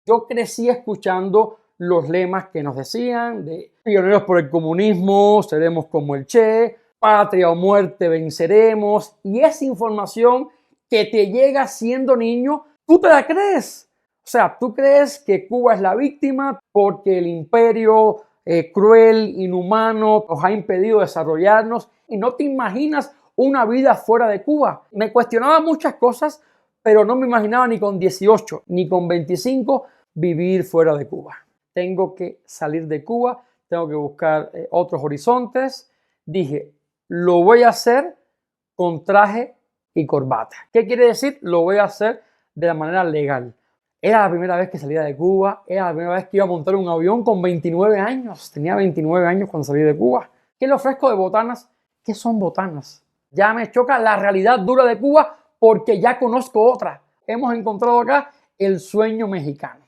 Yo crecí escuchando los lemas que nos decían de pioneros por el comunismo, seremos como el Che, patria o muerte venceremos, y esa información que te llega siendo niño, tú te la crees. O sea, tú crees que Cuba es la víctima porque el imperio cruel, inhumano, nos ha impedido desarrollarnos y no te imaginas una vida fuera de Cuba. Me cuestionaba muchas cosas, pero no me imaginaba ni con 18 ni con 25 vivir fuera de Cuba. Tengo que salir de Cuba, tengo que buscar otros horizontes. Dije, lo voy a hacer con traje y corbata. ¿Qué quiere decir? Lo voy a hacer de la manera legal. Era la primera vez que salía de Cuba, era la primera vez que iba a montar un avión con 29 años. Tenía 29 años cuando salí de Cuba. ¿Qué le ofrezco de botanas? ¿Qué son botanas? Ya me choca la realidad dura de Cuba porque ya conozco otra. Hemos encontrado acá el sueño mexicano.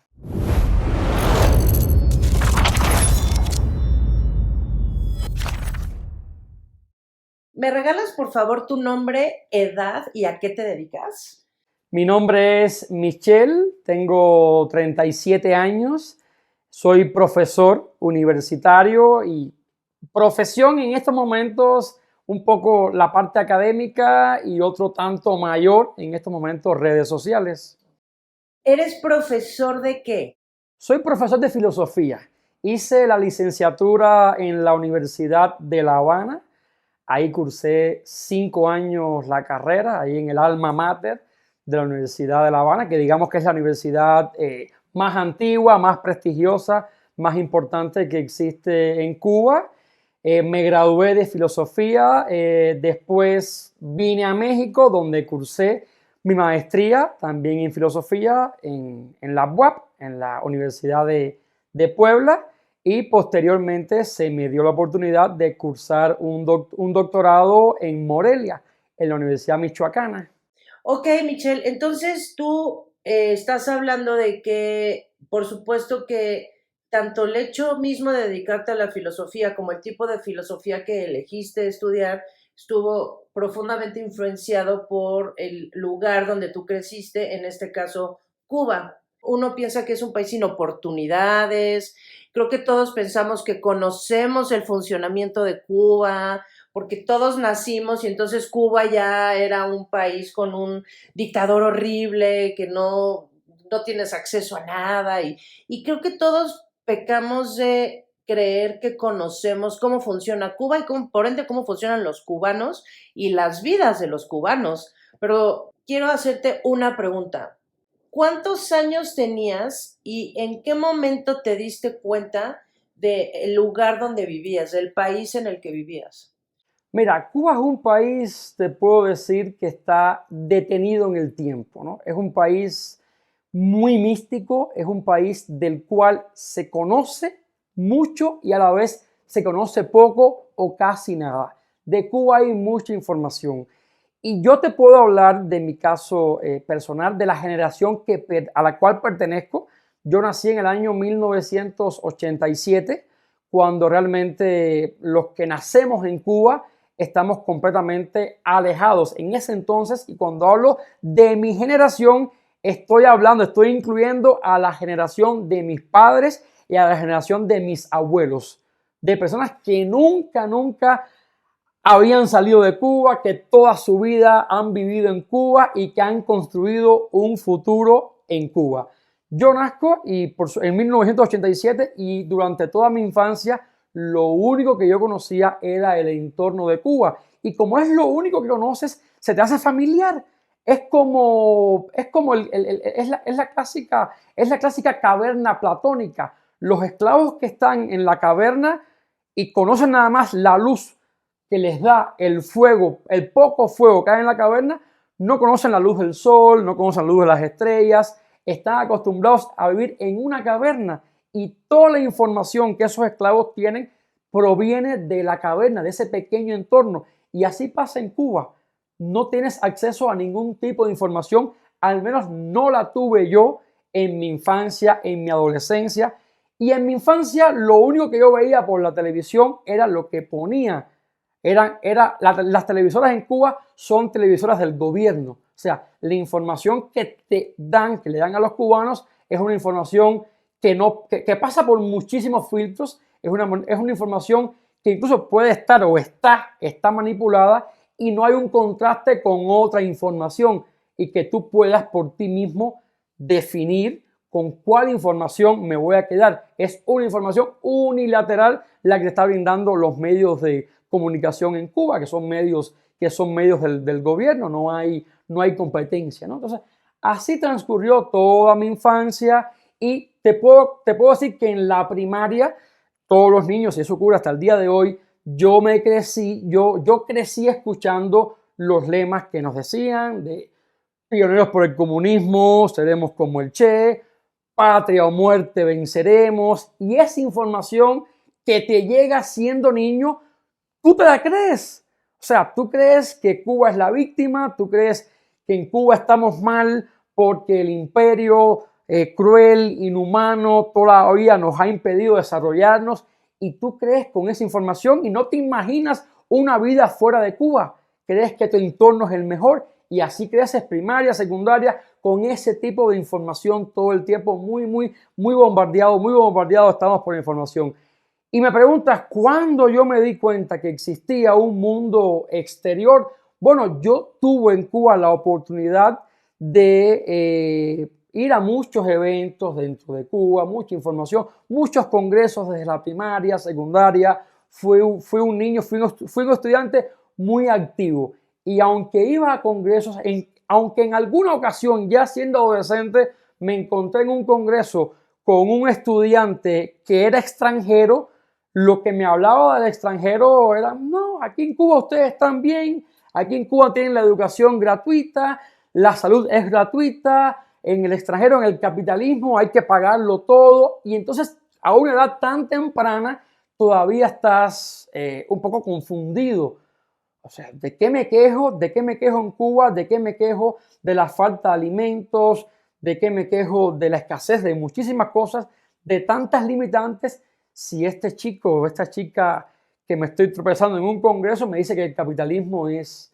¿Me regalas, por favor, tu nombre, edad y a qué te dedicas? Mi nombre es Michel, tengo 37 años, soy profesor universitario y profesión en estos momentos un poco la parte académica y otro tanto mayor en estos momentos redes sociales. ¿Eres profesor de qué? Soy profesor de filosofía. Hice la licenciatura en la Universidad de La Habana. Ahí cursé 5 años la carrera, ahí en el alma mater de la Universidad de La Habana, que digamos que es la universidad más antigua, más prestigiosa, más importante que existe en Cuba. Me gradué de filosofía, después vine a México, donde cursé mi maestría también en filosofía en la UAP, en la Universidad de Puebla, y posteriormente se me dio la oportunidad de cursar un doctorado en Morelia, en la Universidad Michoacana. Ok, Michelle, entonces tú estás hablando de que, por supuesto que tanto el hecho mismo de dedicarte a la filosofía como el tipo de filosofía que elegiste estudiar estuvo profundamente influenciado por el lugar donde tú creciste, en este caso Cuba. Uno piensa que es un país sin oportunidades, creo que todos pensamos que conocemos el funcionamiento de Cuba, porque todos nacimos y entonces Cuba ya era un país con un dictador horrible, que no tienes acceso a nada y creo que todos pecamos de creer que conocemos cómo funciona Cuba y por ende cómo funcionan los cubanos y las vidas de los cubanos. Pero quiero hacerte una pregunta. ¿Cuántos años tenías y en qué momento te diste cuenta del lugar donde vivías, del país en el que vivías? Mira, Cuba es un país, te puedo decir, que está detenido en el tiempo, ¿no? Es un país muy místico, es un país del cual se conoce mucho y a la vez se conoce poco o casi nada. De Cuba hay mucha información. Y yo te puedo hablar de mi caso personal, de la generación a la cual pertenezco. Yo nací en el año 1987, cuando realmente los que nacemos en Cuba estamos completamente alejados en ese entonces, y cuando hablo de mi generación, estoy incluyendo a la generación de mis padres y a la generación de mis abuelos, de personas que nunca habían salido de Cuba, que toda su vida han vivido en Cuba y que han construido un futuro en Cuba. Yo nazco en 1987 y durante toda mi infancia lo único que yo conocía era el entorno de Cuba. Y como es lo único que conoces, se te hace familiar. Es la clásica caverna platónica. Los esclavos que están en la caverna y conocen nada más la luz que les da el fuego, el poco fuego que hay en la caverna, no conocen la luz del sol, no conocen la luz de las estrellas, están acostumbrados a vivir en una caverna y toda la información que esos esclavos tienen proviene de la caverna, de ese pequeño entorno. Y así pasa en Cuba. No tienes acceso a ningún tipo de información, al menos no la tuve yo en mi infancia, en mi adolescencia. Y en mi infancia lo único que yo veía por la televisión era lo que ponía. Las televisoras en Cuba son televisoras del gobierno. O sea, la información que le dan a los cubanos es una información que pasa por muchísimos filtros, es una información que incluso puede estar o está manipulada y no hay un contraste con otra información y que tú puedas por ti mismo definir con cuál información me voy a quedar. Es una información unilateral la que te está brindando los medios de comunicación en Cuba, que son medios del gobierno, no hay competencia, ¿no? Entonces, así transcurrió toda mi infancia y te puedo decir que en la primaria, todos los niños, y eso ocurre hasta el día de hoy, yo crecí escuchando los lemas que nos decían de pioneros por el comunismo, seremos como el Che, patria o muerte venceremos, y esa información que te llega siendo niño, tú te la crees. O sea, tú crees que Cuba es la víctima, tú crees que en Cuba estamos mal porque el imperio cruel, inhumano, todavía nos ha impedido desarrollarnos, y tú crees con esa información y no te imaginas una vida fuera de Cuba. Crees que tu entorno es el mejor y así creces primaria, secundaria, con ese tipo de información todo el tiempo, muy bombardeado estamos por la información. Y me preguntas, ¿cuándo yo me di cuenta que existía un mundo exterior? Bueno, yo tuve en Cuba la oportunidad de ir a muchos eventos dentro de Cuba, mucha información, muchos congresos desde la primaria, secundaria. Fui un estudiante muy activo. Y aunque iba a congresos, aunque en alguna ocasión, ya siendo adolescente, me encontré en un congreso con un estudiante que era extranjero, lo que me hablaba del extranjero era, no, aquí en Cuba ustedes están bien, aquí en Cuba tienen la educación gratuita, la salud es gratuita, en el extranjero, en el capitalismo, hay que pagarlo todo. Y entonces, a una edad tan temprana, todavía estás un poco confundido. O sea, ¿de qué me quejo? ¿De qué me quejo en Cuba? ¿De qué me quejo de la falta de alimentos? ¿De qué me quejo de la escasez de muchísimas cosas? De tantas limitantes. Si este chico o esta chica que me estoy tropezando en un congreso me dice que el capitalismo es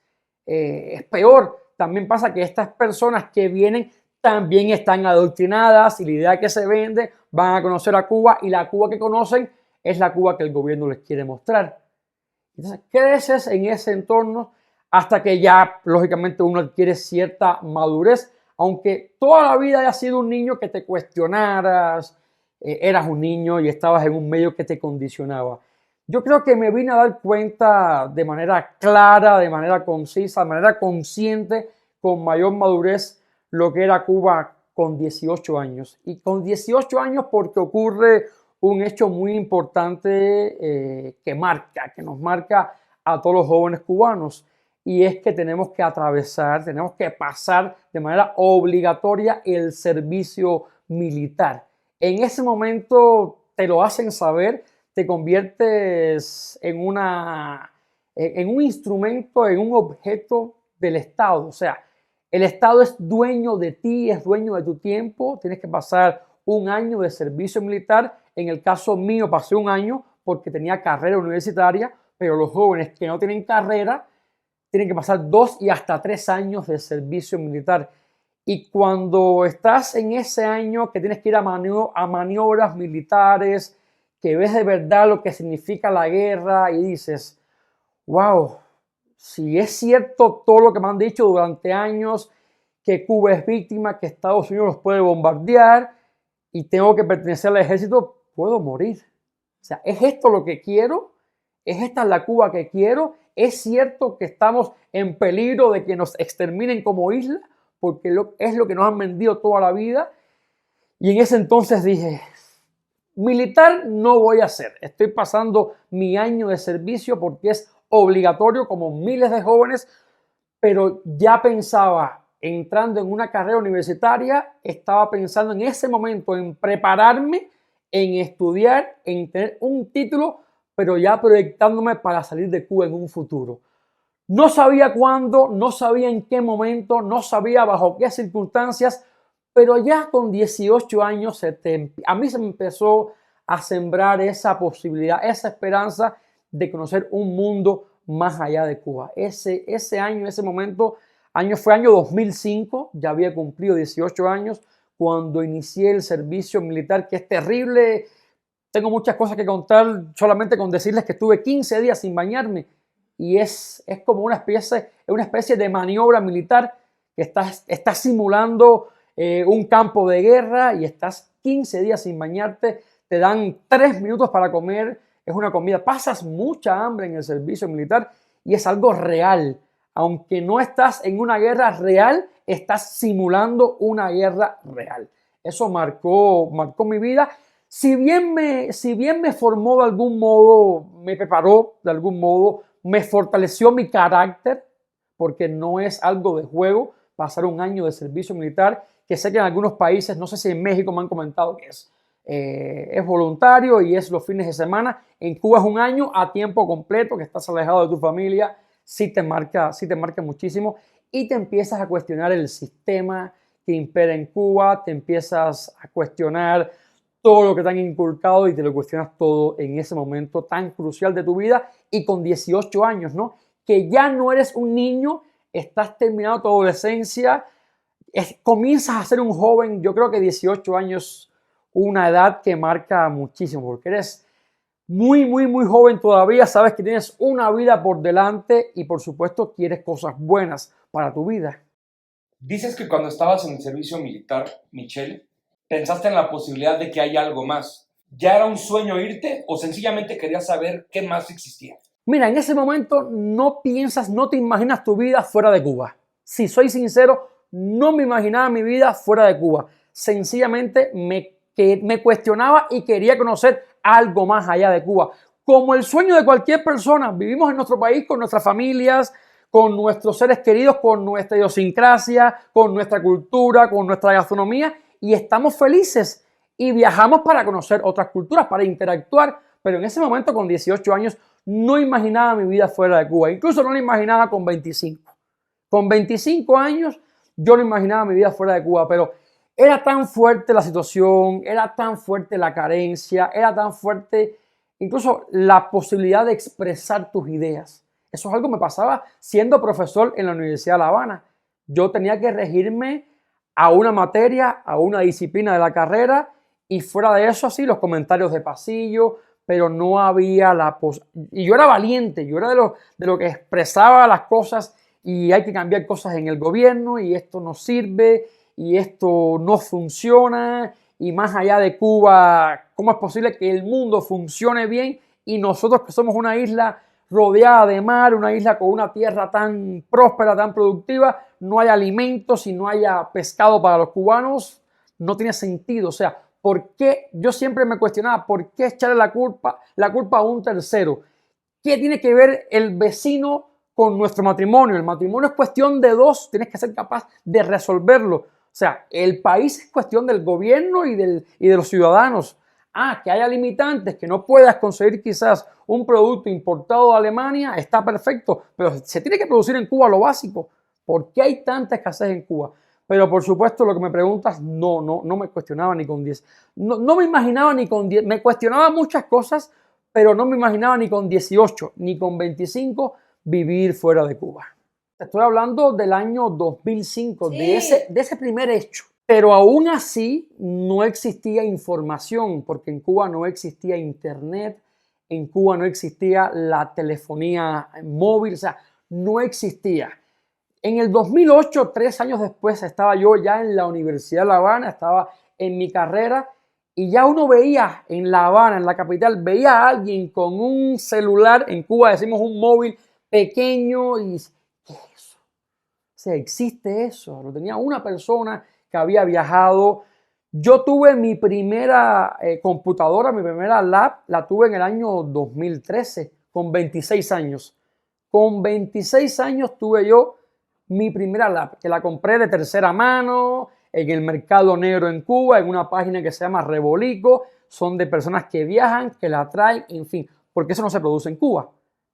peor, también pasa que estas personas que vienen también están adoctrinadas y la idea que se vende, van a conocer a Cuba y la Cuba que conocen es la Cuba que el gobierno les quiere mostrar. Entonces creces en ese entorno hasta que ya lógicamente uno adquiere cierta madurez, aunque toda la vida hayas sido un niño que te cuestionaras, eras un niño y estabas en un medio que te condicionaba. Yo creo que me vine a dar cuenta de manera clara, de manera concisa, de manera consciente, con mayor madurez, lo que era Cuba con 18 años. Y con 18 años porque ocurre un hecho muy importante que nos marca a todos los jóvenes cubanos, y es que tenemos que pasar de manera obligatoria el servicio militar. En ese momento te lo hacen saber, te conviertes en un instrumento, en un objeto del Estado. O sea, el Estado es dueño de ti, es dueño de tu tiempo, tienes que pasar un año de servicio militar. En el caso mío pasé un año porque tenía carrera universitaria, pero los jóvenes que no tienen carrera tienen que pasar 2 y hasta 3 años de servicio militar. Y cuando estás en ese año que tienes que ir a maniobras militares, que ves de verdad lo que significa la guerra y dices, wow, si es cierto todo lo que me han dicho durante años, que Cuba es víctima, que Estados Unidos los puede bombardear y tengo que pertenecer al ejército, puedo morir. O sea, ¿es esto lo que quiero? ¿Es esta la Cuba que quiero? ¿Es cierto que estamos en peligro de que nos exterminen como isla? Porque es lo que nos han vendido toda la vida. Y en ese entonces dije, militar no voy a hacer. Estoy pasando mi año de servicio porque es obligatorio como miles de jóvenes, pero ya pensaba, entrando en una carrera universitaria, estaba pensando en ese momento en prepararme, en estudiar, en tener un título, pero ya proyectándome para salir de Cuba en un futuro. No sabía cuándo, no sabía en qué momento, no sabía bajo qué circunstancias, pero ya con 18 años a mí se me empezó a sembrar esa posibilidad, esa esperanza de conocer un mundo más allá de Cuba. Ese año, ese momento, fue año 2005, ya había cumplido 18 años, cuando inicié el servicio militar, que es terrible. Tengo muchas cosas que contar, solamente con decirles que estuve 15 días sin bañarme y es como una especie de maniobra militar que estás simulando un campo de guerra y estás 15 días sin bañarte, te dan 3 minutos para comer, es una comida, pasas mucha hambre en el servicio militar y es algo real. Aunque no estás en una guerra real, estás simulando una guerra real. Eso marcó mi vida. Si bien me formó de algún modo, me preparó de algún modo, me fortaleció mi carácter, porque no es algo de juego pasar un año de servicio militar, que sé que en algunos países, no sé si en México me han comentado que es voluntario y es los fines de semana. En Cuba es un año a tiempo completo, que estás alejado de tu familia, sí te marca muchísimo y te empiezas a cuestionar el sistema que impera en Cuba, te empiezas a cuestionar todo lo que te han inculcado y te lo cuestionas todo en ese momento tan crucial de tu vida y con 18 años, ¿no? Que ya no eres un niño, estás terminando tu adolescencia, comienzas a ser un joven. Yo creo que 18 años, una edad que marca muchísimo, porque eres muy, muy, muy joven todavía, sabes que tienes una vida por delante y por supuesto quieres cosas buenas para tu vida. Dices que cuando estabas en el servicio militar, Michelle, pensaste en la posibilidad de que haya algo más. ¿Ya era un sueño irte o sencillamente querías saber qué más existía? Mira, en ese momento no piensas, no te imaginas tu vida fuera de Cuba. Si soy sincero, no me imaginaba mi vida fuera de Cuba. Sencillamente me cuestionaba y quería conocer algo más allá de Cuba. Como el sueño de cualquier persona, vivimos en nuestro país con nuestras familias, con nuestros seres queridos, con nuestra idiosincrasia, con nuestra cultura, con nuestra gastronomía y estamos felices y viajamos para conocer otras culturas, para interactuar, pero en ese momento con 18 años no imaginaba mi vida fuera de Cuba, incluso no la imaginaba con 25. Con 25 años yo no imaginaba mi vida fuera de Cuba, pero era tan fuerte la situación, era tan fuerte la carencia, era tan fuerte incluso la posibilidad de expresar tus ideas. Eso es algo que me pasaba siendo profesor en la Universidad de La Habana. Yo tenía que regirme a una materia, a una disciplina de la carrera y fuera de eso así los comentarios de pasillo, pero no había y yo era valiente, yo era de lo que expresaba las cosas y hay que cambiar cosas en el gobierno y esto no sirve y esto no funciona y más allá de Cuba, ¿cómo es posible que el mundo funcione bien y nosotros que somos una isla rodeada de mar, una isla con una tierra tan próspera, tan productiva, no hay alimentos y no haya pescado para los cubanos? No tiene sentido. O sea, ¿por qué? Yo siempre me cuestionaba, ¿por qué echarle la culpa a un tercero? ¿Qué tiene que ver el vecino con nuestro matrimonio? El matrimonio es cuestión de dos, tienes que ser capaz de resolverlo. O sea, el país es cuestión del gobierno y de los ciudadanos. Que haya limitantes, que no puedas conseguir quizás un producto importado de Alemania, está perfecto, pero se tiene que producir en Cuba lo básico. ¿Por qué hay tanta escasez en Cuba? Pero por supuesto lo que me preguntas, no me cuestionaba ni con 10. No me imaginaba ni con 10, me cuestionaba muchas cosas, pero no me imaginaba ni con 18, ni con 25 vivir fuera de Cuba. Estoy hablando del año 2005, sí, de ese primer hecho. Pero aún así no existía información, porque en Cuba no existía internet, en Cuba no existía la telefonía móvil, o sea, no existía. En el 2008, 3 años después, estaba yo ya en la Universidad de La Habana, estaba en mi carrera y ya uno veía en La Habana, en la capital, veía a alguien con un celular, en Cuba decimos un móvil pequeño y ¿qué es eso? O sea, existe eso. Lo tenía una persona que había viajado. Yo tuve mi primera computadora, mi primera lap, la tuve en el año 2013, con 26 años. Con 26 años tuve yo mi primera lap, que la compré de tercera mano, en el mercado negro en Cuba, en una página que se llama Rebolico. Son de personas que viajan, que la traen, en fin, porque eso no se produce en Cuba.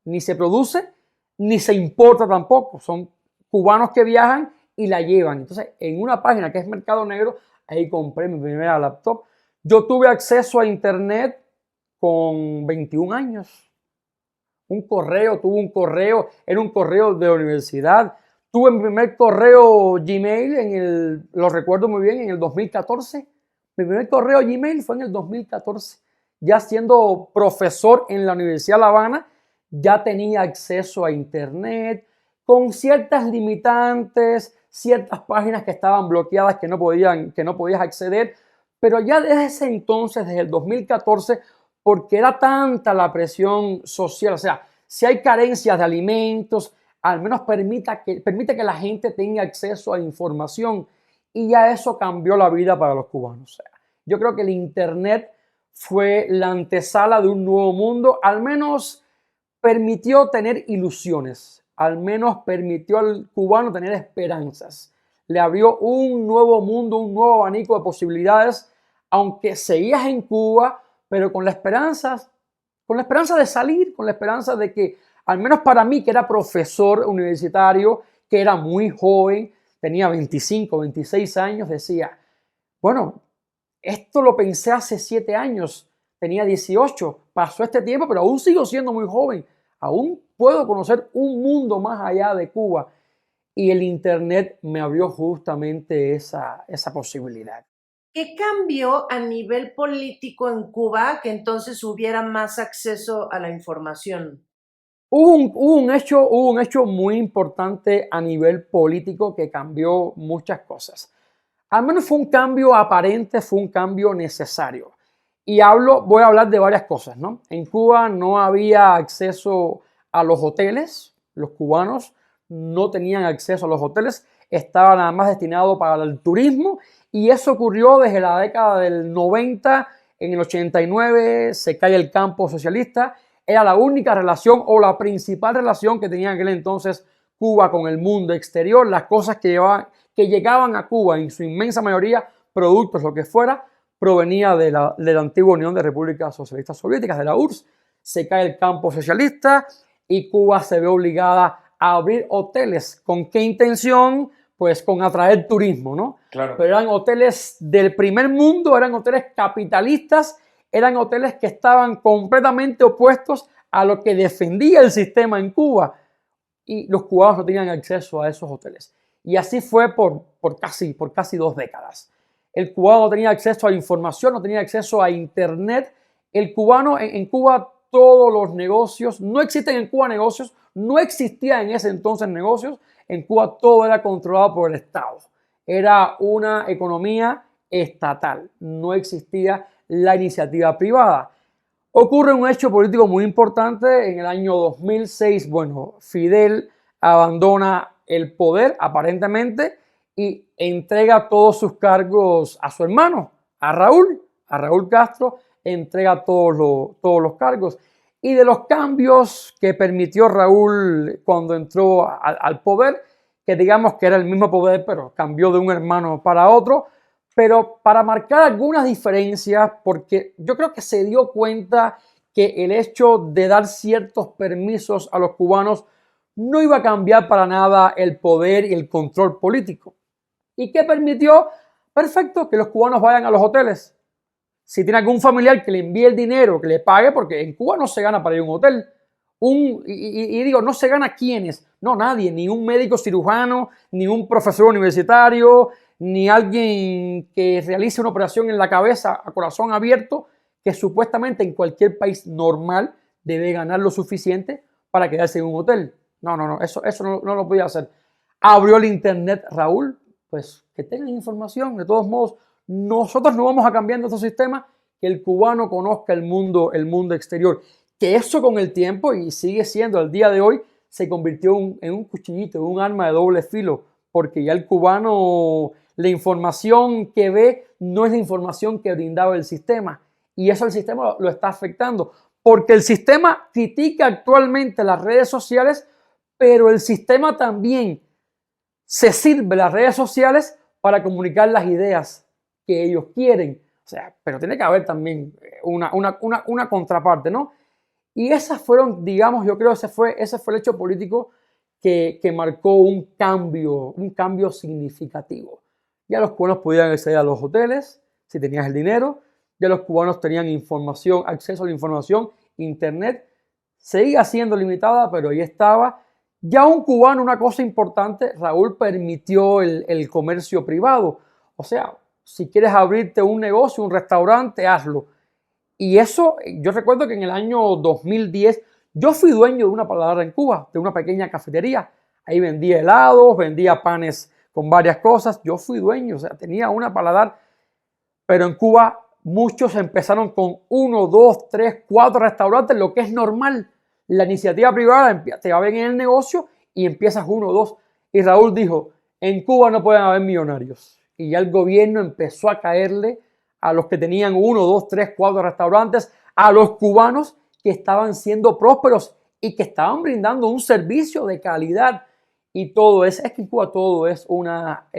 Ni se produce, ni se importa tampoco. Son cubanos que viajan y la llevan. Entonces, en una página que es Mercado Negro, ahí compré mi primera laptop. Yo tuve acceso a internet con 21 años. Tuve un correo, era un correo de la universidad. Tuve mi primer correo Gmail, lo recuerdo muy bien, en el 2014. Mi primer correo Gmail fue en el 2014. Ya siendo profesor en la Universidad de La Habana, ya tenía acceso a Internet, con ciertas limitantes, ciertas páginas que estaban bloqueadas que no podías acceder, pero ya desde ese entonces, desde el 2014, porque era tanta la presión social, o sea, si hay carencias de alimentos, al menos permite que la gente tenga acceso a información, y ya eso cambió la vida para los cubanos. O sea, yo creo que el Internet fue la antesala de un nuevo mundo, al menos permitió tener ilusiones, al menos permitió al cubano tener esperanzas. Le abrió un nuevo mundo, un nuevo abanico de posibilidades, aunque seguías en Cuba, pero con la esperanza de salir, con la esperanza de que, al menos para mí, que era profesor universitario, que era muy joven, tenía 25, 26 años, decía, bueno, esto lo pensé hace 7 años, tenía 18, pasó este tiempo, pero aún sigo siendo muy joven, aún puedo conocer un mundo más allá de Cuba, y el Internet me abrió justamente esa posibilidad. ¿Qué cambió a nivel político en Cuba que entonces hubiera más acceso a la información? Hubo un hecho muy importante a nivel político que cambió muchas cosas. Al menos fue un cambio aparente, fue un cambio necesario. Y voy a hablar de varias cosas, ¿no? En Cuba no había acceso a los hoteles, los cubanos no tenían acceso a los hoteles, estaba nada más destinado para el turismo, y eso ocurrió desde la década del 90, en el 89 se cae el campo socialista, era la única relación o la principal relación que tenía en aquel entonces Cuba con el mundo exterior, las cosas que llegaban a Cuba en su inmensa mayoría, productos, lo que fuera, provenía de la antigua Unión de Repúblicas Socialistas Soviéticas, de la URSS. Se cae el campo socialista y Cuba se ve obligada a abrir hoteles. ¿Con qué intención? Pues con atraer turismo, ¿no? Claro. Pero eran hoteles del primer mundo, eran hoteles capitalistas, eran hoteles que estaban completamente opuestos a lo que defendía el sistema en Cuba. Y los cubanos no tenían acceso a esos hoteles. Y así fue por casi 2 décadas. El cubano no tenía acceso a información, no tenía acceso a Internet. El cubano en Cuba, todos los negocios, no existen en Cuba negocios, no existían en ese entonces negocios. En Cuba todo era controlado por el Estado. Era una economía estatal, no existía la iniciativa privada. Ocurre un hecho político muy importante en el año 2006. Bueno, Fidel abandona el poder aparentemente y entrega todos sus cargos a su hermano, a Raúl Castro, entrega todos los cargos. Y de los cambios que permitió Raúl cuando entró al poder, que digamos que era el mismo poder, pero cambió de un hermano para otro, pero para marcar algunas diferencias, porque yo creo que se dio cuenta que el hecho de dar ciertos permisos a los cubanos no iba a cambiar para nada el poder y el control político. ¿Y qué permitió? Perfecto, que los cubanos vayan a los hoteles. Si tiene algún familiar que le envíe el dinero, que le pague, porque en Cuba no se gana para ir a un hotel. Digo, no se gana quiénes, no nadie, ni un médico cirujano, ni un profesor universitario, ni alguien que realice una operación en la cabeza a corazón abierto, que supuestamente en cualquier país normal debe ganar lo suficiente para quedarse en un hotel. No, eso no lo podía hacer. Abrió el Internet Raúl, pues que tengan información. De todos modos, nosotros no vamos a cambiar nuestro sistema, que el cubano conozca el mundo exterior. Que eso con el tiempo, y sigue siendo al día de hoy, se convirtió en un cuchillito, en un arma de doble filo, porque ya el cubano, la información que ve no es la información que brindaba el sistema, y eso el sistema lo está afectando, porque el sistema critica actualmente las redes sociales, pero el sistema también se sirve de las redes sociales para comunicar las ideas que ellos quieren. O sea, pero tiene que haber también una contraparte, ¿no? Y esas fueron, digamos, yo creo que ese fue el hecho político que marcó un cambio significativo. Ya los cubanos podían acceder a los hoteles si tenías el dinero, ya los cubanos tenían acceso a la información, Internet seguía siendo limitada, pero ahí estaba. Ya un cubano, una cosa importante, Raúl permitió el comercio privado. O sea, si quieres abrirte un negocio, un restaurante, hazlo. Y eso, yo recuerdo que en el año 2010 yo fui dueño de una paladar en Cuba, de una pequeña cafetería. Ahí vendía helados, vendía panes con varias cosas. Yo fui dueño, o sea, tenía una paladar. Pero en Cuba muchos empezaron con 1, 2, 3, 4 restaurantes, lo que es normal. La iniciativa privada te va bien en el negocio y empiezas 1, 2. Y Raúl dijo, en Cuba no pueden haber millonarios. Y ya el gobierno empezó a caerle a los que tenían 1, 2, 3, 4 restaurantes, a los cubanos que estaban siendo prósperos y que estaban brindando un servicio de calidad. Y todo es que en Cuba todo es una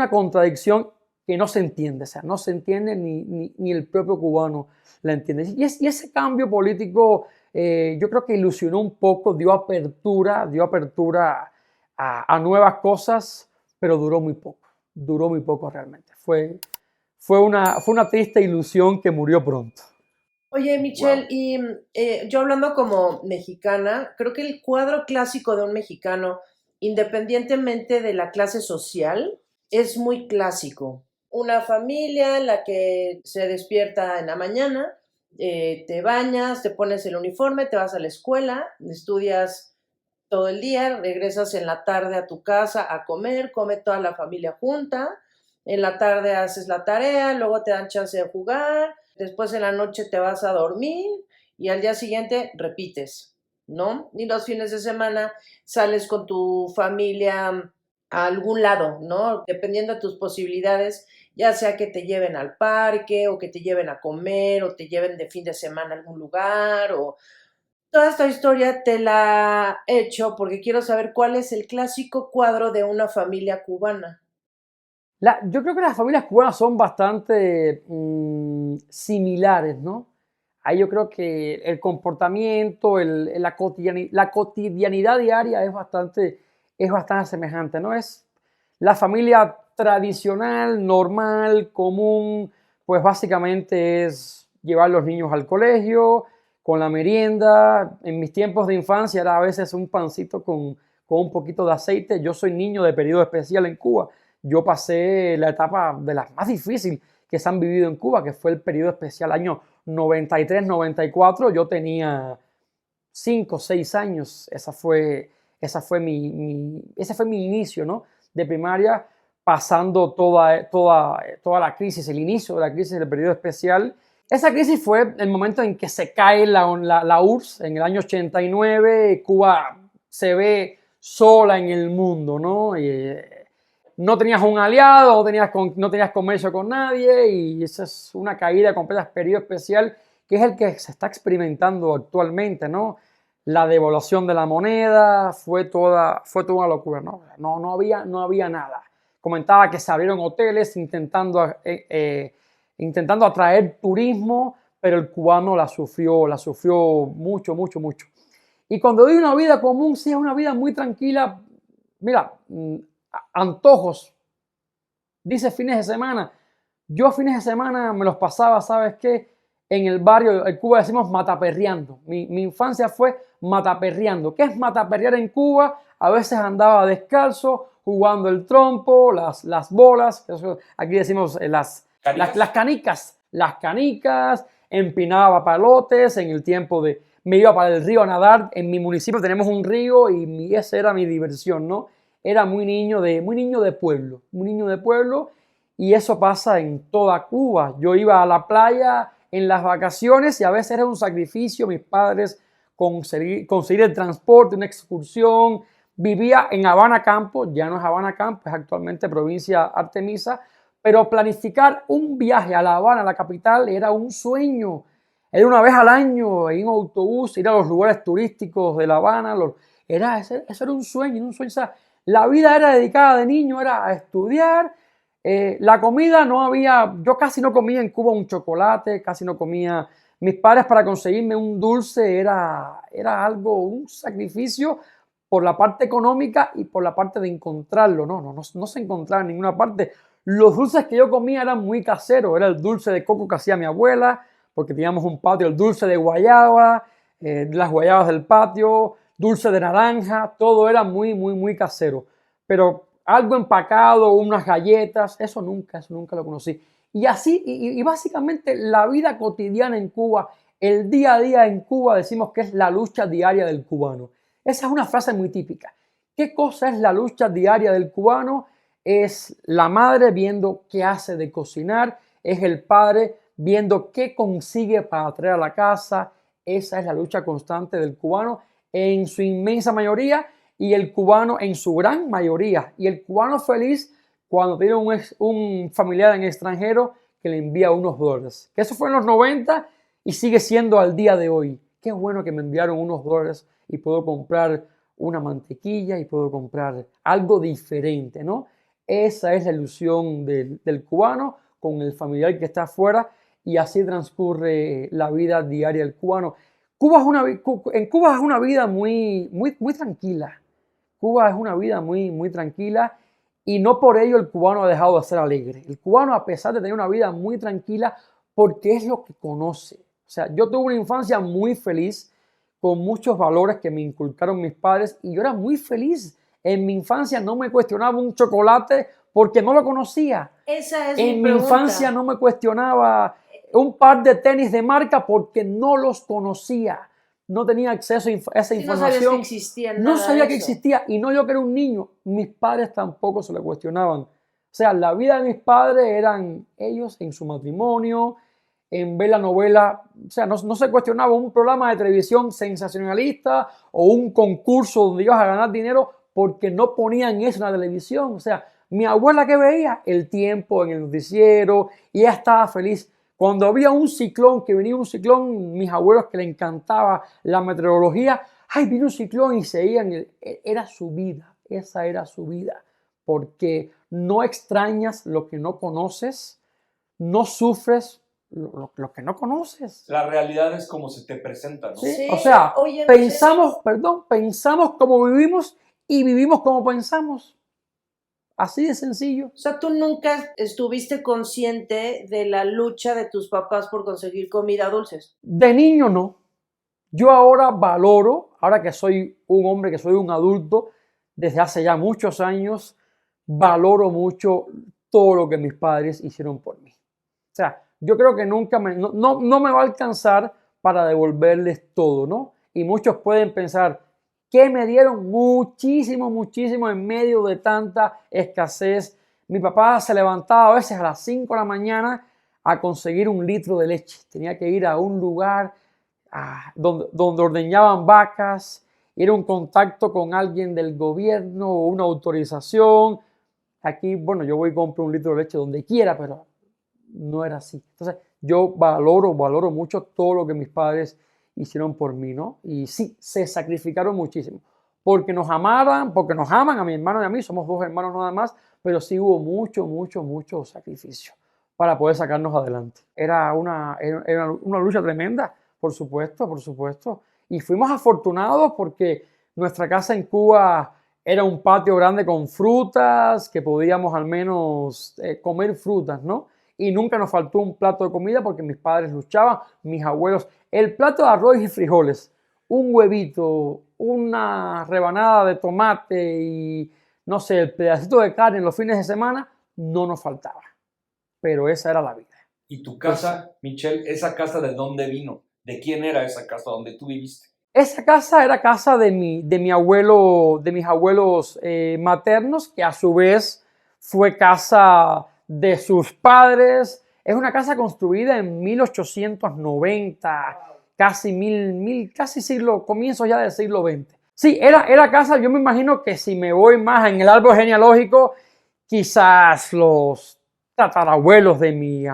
contradicción que no se entiende, o sea, no se entiende ni el propio cubano la entiende. Y ese cambio político yo creo que ilusionó un poco, dio apertura a nuevas cosas, pero duró muy poco realmente. Fue una triste ilusión que murió pronto. Oye, Michelle, Wow. y yo hablando como mexicana, creo que el cuadro clásico de un mexicano, independientemente de la clase social, es muy clásico. Una familia en la que se despierta en la mañana, te bañas, te pones el uniforme, te vas a la escuela, estudias todo el día, regresas en la tarde a tu casa a comer, come toda la familia junta, en la tarde haces la tarea, luego te dan chance de jugar, después en la noche te vas a dormir y al día siguiente repites, ¿no? Y los fines de semana sales con tu familia a algún lado, ¿no? Dependiendo de tus posibilidades, ya sea que te lleven al parque o que te lleven a comer o te lleven de fin de semana a algún lugar o toda esta historia te la he hecho porque quiero saber cuál es el clásico cuadro de una familia cubana. Yo creo que las familias cubanas son bastante similares, ¿no? Ahí yo creo que el comportamiento, la cotidianidad diaria es bastante semejante, ¿no? Es la familia tradicional, normal, común, pues básicamente es llevar los niños al colegio, con la merienda. En mis tiempos de infancia era a veces un pancito con un poquito de aceite. Yo soy niño de periodo especial en Cuba. Yo pasé la etapa de las más difíciles que se han vivido en Cuba, que fue el periodo especial año 93-94. Yo tenía 5 o 6 años. Ese fue mi inicio, ¿no? De primaria, pasando toda la crisis, el inicio de la crisis del periodo especial. Esa crisis fue el momento en que se cae la URSS en el año 89. Cuba se ve sola en el mundo, ¿no? No tenías un aliado, no tenías comercio con nadie, y esa es una caída completa, periodo especial, que es el que se está experimentando actualmente, ¿no? La devaluación de la moneda fue toda una locura, ¿no? No había nada. Comentaba que se abrieron hoteles intentando atraer turismo, pero el cubano la sufrió mucho, mucho, mucho. Y cuando vive una vida común, sí es una vida muy tranquila. Mira, antojos, dice fines de semana. Yo fines de semana me los pasaba, ¿sabes qué? En el barrio, en Cuba decimos mataperreando. Mi infancia fue mataperreando. ¿Qué es mataperrear en Cuba? A veces andaba descalzo, jugando el trompo, las bolas, aquí decimos las canicas, empinaba palotes en el tiempo me iba para el río a nadar. En mi municipio tenemos un río y esa era mi diversión, ¿no? Era muy niño de pueblo, y eso pasa en toda Cuba. Yo iba a la playa en las vacaciones y a veces era un sacrificio mis padres conseguir el transporte, una excursión. Vivía en Habana Campo, ya no es Habana Campo, es actualmente provincia Artemisa, pero planificar un viaje a La Habana, a la capital, era un sueño. Era una vez al año en un autobús, ir a los lugares turísticos de La Habana. Eso era un sueño. O sea, la vida era dedicada de niño, era a estudiar. La comida no había, yo casi no comía en Cuba un chocolate, casi no comía. Mis padres, para conseguirme un dulce era un sacrificio por la parte económica y por la parte de encontrarlo. No se encontraba en ninguna parte. Los dulces que yo comía eran muy caseros. Era el dulce de coco que hacía mi abuela, porque teníamos un patio, el dulce de guayaba, las guayabas del patio, dulce de naranja, todo era muy, muy, muy casero. Pero algo empacado, unas galletas, eso nunca lo conocí. Y así, y básicamente la vida cotidiana en Cuba, el día a día en Cuba, decimos que es la lucha diaria del cubano. Esa es una frase muy típica. ¿Qué cosa es la lucha diaria del cubano? Es la madre viendo qué hace de cocinar, es el padre viendo qué consigue para traer a la casa. Esa es la lucha constante del cubano en su inmensa mayoría y el cubano en su gran mayoría. Y el cubano feliz cuando tiene un familiar en el extranjero que le envía unos dólares. Eso fue en los 90 y sigue siendo al día de hoy. Qué bueno que me enviaron unos dólares y puedo comprar una mantequilla y puedo comprar algo diferente, ¿no? Esa es la ilusión del cubano con el familiar que está afuera y así transcurre la vida diaria del cubano. En Cuba es una vida muy, muy, muy tranquila. Cuba es una vida muy, muy tranquila y no por ello el cubano ha dejado de ser alegre. El cubano, a pesar de tener una vida muy tranquila, porque es lo que conoce. O sea, yo tuve una infancia muy feliz, con muchos valores que me inculcaron mis padres y yo era muy feliz. En mi infancia no me cuestionaba un chocolate porque no lo conocía. Esa es En mi mi infancia no me cuestionaba un par de tenis de marca porque no los conocía. No tenía acceso a esa Sí, no sabías que información. existía No nada sabía de que eso. existía y no yo que era un niño. Mis padres tampoco se lo cuestionaban. O sea, la vida de mis padres eran ellos en su matrimonio, en ver la novela. O sea, no se cuestionaba un programa de televisión sensacionalista o un concurso donde ibas a ganar dinero porque no ponían eso en la televisión. O sea, mi abuela que veía el tiempo en el noticiero y ella estaba feliz. Cuando había un ciclón, que venía un ciclón, mis abuelos que le encantaba la meteorología, ay, vino un ciclón y se iban. Era su vida, esa era su vida. Porque no extrañas lo que no conoces, no sufres lo que no conoces. La realidad es como se te presenta, ¿no? ¿Sí? Sí, O sea, oye, pensamos como vivimos y vivimos como pensamos. Así de sencillo. o sea, tú nunca estuviste consciente de la lucha de tus papás por conseguir comida dulces. De niño no. Yo ahora valoro, ahora que soy un hombre, que soy un adulto, desde hace ya muchos años, valoro mucho todo lo que mis padres hicieron por mí. O sea, yo creo que nunca no me va a alcanzar para devolverles todo, ¿no? Y muchos pueden pensar que me dieron muchísimo, muchísimo en medio de tanta escasez. Mi papá se levantaba a veces a las 5 de la mañana a conseguir un litro de leche. Tenía que ir a un lugar donde ordeñaban vacas, era un contacto con alguien del gobierno o una autorización. Aquí, bueno, yo voy y compro un litro de leche donde quiera, pero no era así. Entonces, yo valoro mucho todo lo que mis padres hicieron por mí, ¿no? Y sí, se sacrificaron muchísimo. Porque nos amaban, porque nos aman a mi hermano y a mí, somos dos hermanos nada más, pero sí hubo mucho sacrificio para poder sacarnos adelante. Era una lucha tremenda, por supuesto. Y fuimos afortunados porque nuestra casa en Cuba era un patio grande con frutas, que podíamos al menos comer frutas, ¿no? Y nunca nos faltó un plato de comida porque mis padres luchaban, mis abuelos. El plato de arroz y frijoles, un huevito, una rebanada de tomate y, no sé, el pedacito de carne en los fines de semana, no nos faltaba. Pero esa era la vida. ¿Y tu casa, Michelle, esa casa de dónde vino? ¿De quién era esa casa donde tú viviste? Esa casa era casa de mi abuelo, de mis abuelos maternos, que a su vez fue casa de sus padres. Es una casa construida en 1890, comienzos ya del siglo XX. Sí, era casa, yo me imagino que si me voy más en el árbol genealógico, quizás los tatarabuelos de mi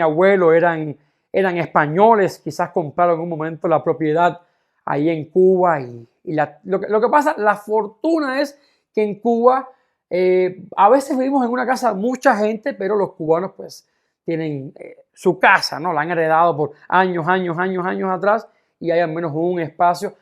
abuelo eran españoles, quizás compraron en un momento la propiedad ahí en Cuba. Lo que pasa, la fortuna es que en Cuba a veces vivimos en una casa mucha gente, pero los cubanos pues tienen su casa, ¿no? La han heredado por años atrás y hay al menos un espacio.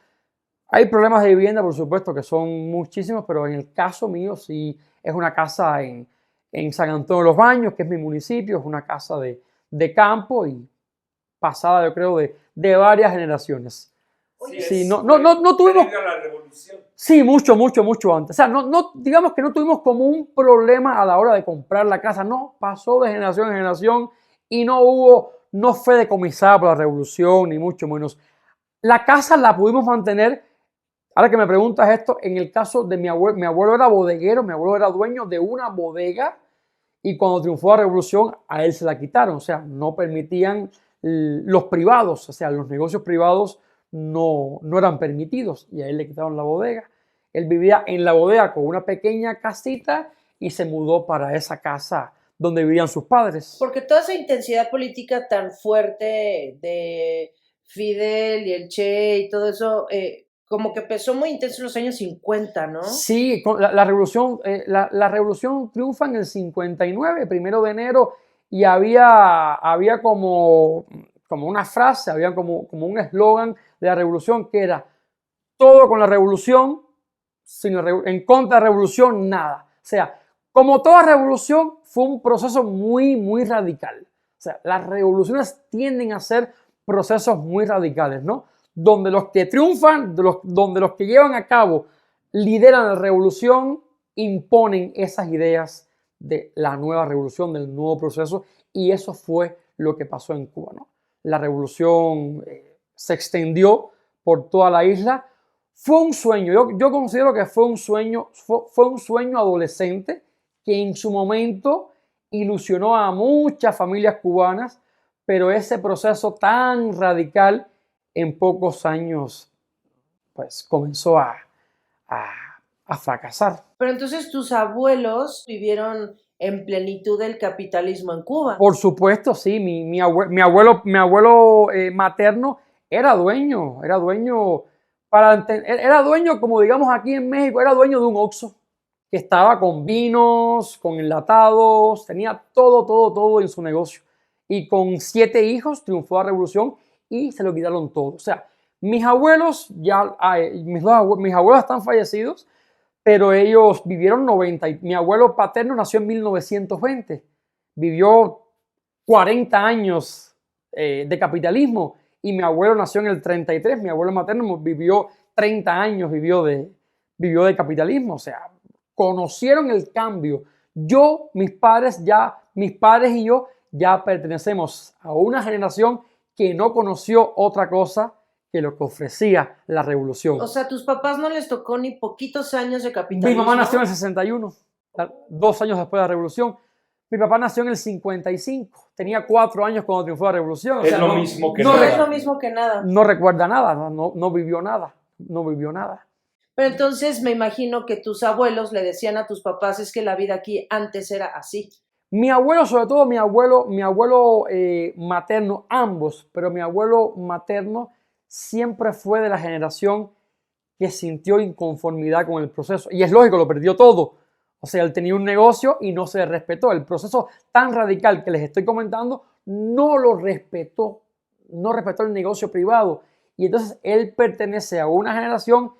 Hay problemas de vivienda, por supuesto, que son muchísimos, pero en el caso mío sí es una casa en San Antonio de los Baños, que es mi municipio, es una casa de campo y pasada, yo creo, de varias generaciones. Sí, no tuvimos... La revolución. Sí, mucho antes. O sea, digamos que no tuvimos como un problema a la hora de comprar la casa. No, pasó de generación en generación y no fue decomisada por la revolución, ni mucho menos. La casa la pudimos mantener. Ahora que me preguntas esto, en el caso de mi abuelo era bodeguero, mi abuelo era dueño de una bodega y cuando triunfó la revolución a él se la quitaron. O sea, no permitían los privados, o sea, los negocios privados no eran permitidos y a él le quitaron la bodega. Él vivía en la bodega con una pequeña casita y se mudó para esa casa donde vivían sus padres. Porque toda esa intensidad política tan fuerte de Fidel y el Che y todo eso, como que empezó muy intenso en los años 50, ¿no? Sí, la revolución triunfa en el 59, 1 de enero, y había como una frase, había como un eslogan de la revolución que era todo con la revolución, en contra de la revolución, nada. O sea, como toda revolución, fue un proceso muy, muy radical. O sea, las revoluciones tienden a ser procesos muy radicales, ¿no? Donde los que triunfan, donde los que llevan a cabo, lideran la revolución, imponen esas ideas de la nueva revolución, del nuevo proceso, y eso fue lo que pasó en Cuba, ¿no? La revolución se extendió por toda la isla. Fue un sueño, yo considero que fue un sueño adolescente que en su momento ilusionó a muchas familias cubanas, pero ese proceso tan radical en pocos años pues comenzó a fracasar. Pero entonces tus abuelos vivieron en plenitud del capitalismo en Cuba. Por supuesto, sí, mi abuelo materno era dueño, era dueño, como digamos aquí en México, era dueño de un Oxxo, que estaba con vinos, con enlatados, tenía todo en su negocio. Y con 7 hijos triunfó la revolución y se lo quitaron todo. O sea, mis abuelos mis abuelos están fallecidos, pero ellos vivieron 90. Mi abuelo paterno nació en 1920, vivió 40 años de capitalismo, y mi abuelo nació en el 33. Mi abuelo materno vivió 30 años, vivió de capitalismo. O sea, conocieron el cambio. Mis padres y yo ya pertenecemos a una generación que no conoció otra cosa que lo que ofrecía la revolución. O sea, tus papás no les tocó ni poquitos años de capitalismo. Mi mamá nació en el 61, 2 años después de la revolución. Mi papá nació en el 55, tenía 4 años cuando triunfó la revolución. Es lo mismo que nada. nada. Es lo mismo que nada. No recuerda nada, no vivió nada, Pero entonces me imagino que tus abuelos le decían a tus papás, es que la vida aquí antes era así. Mi abuelo, sobre todo mi abuelo materno, ambos, pero mi abuelo materno siempre fue de la generación que sintió inconformidad con el proceso. Y es lógico, lo perdió todo. O sea, él tenía un negocio y no se respetó. El proceso tan radical que les estoy comentando no lo respetó. No respetó el negocio privado. Y entonces él pertenece a una generación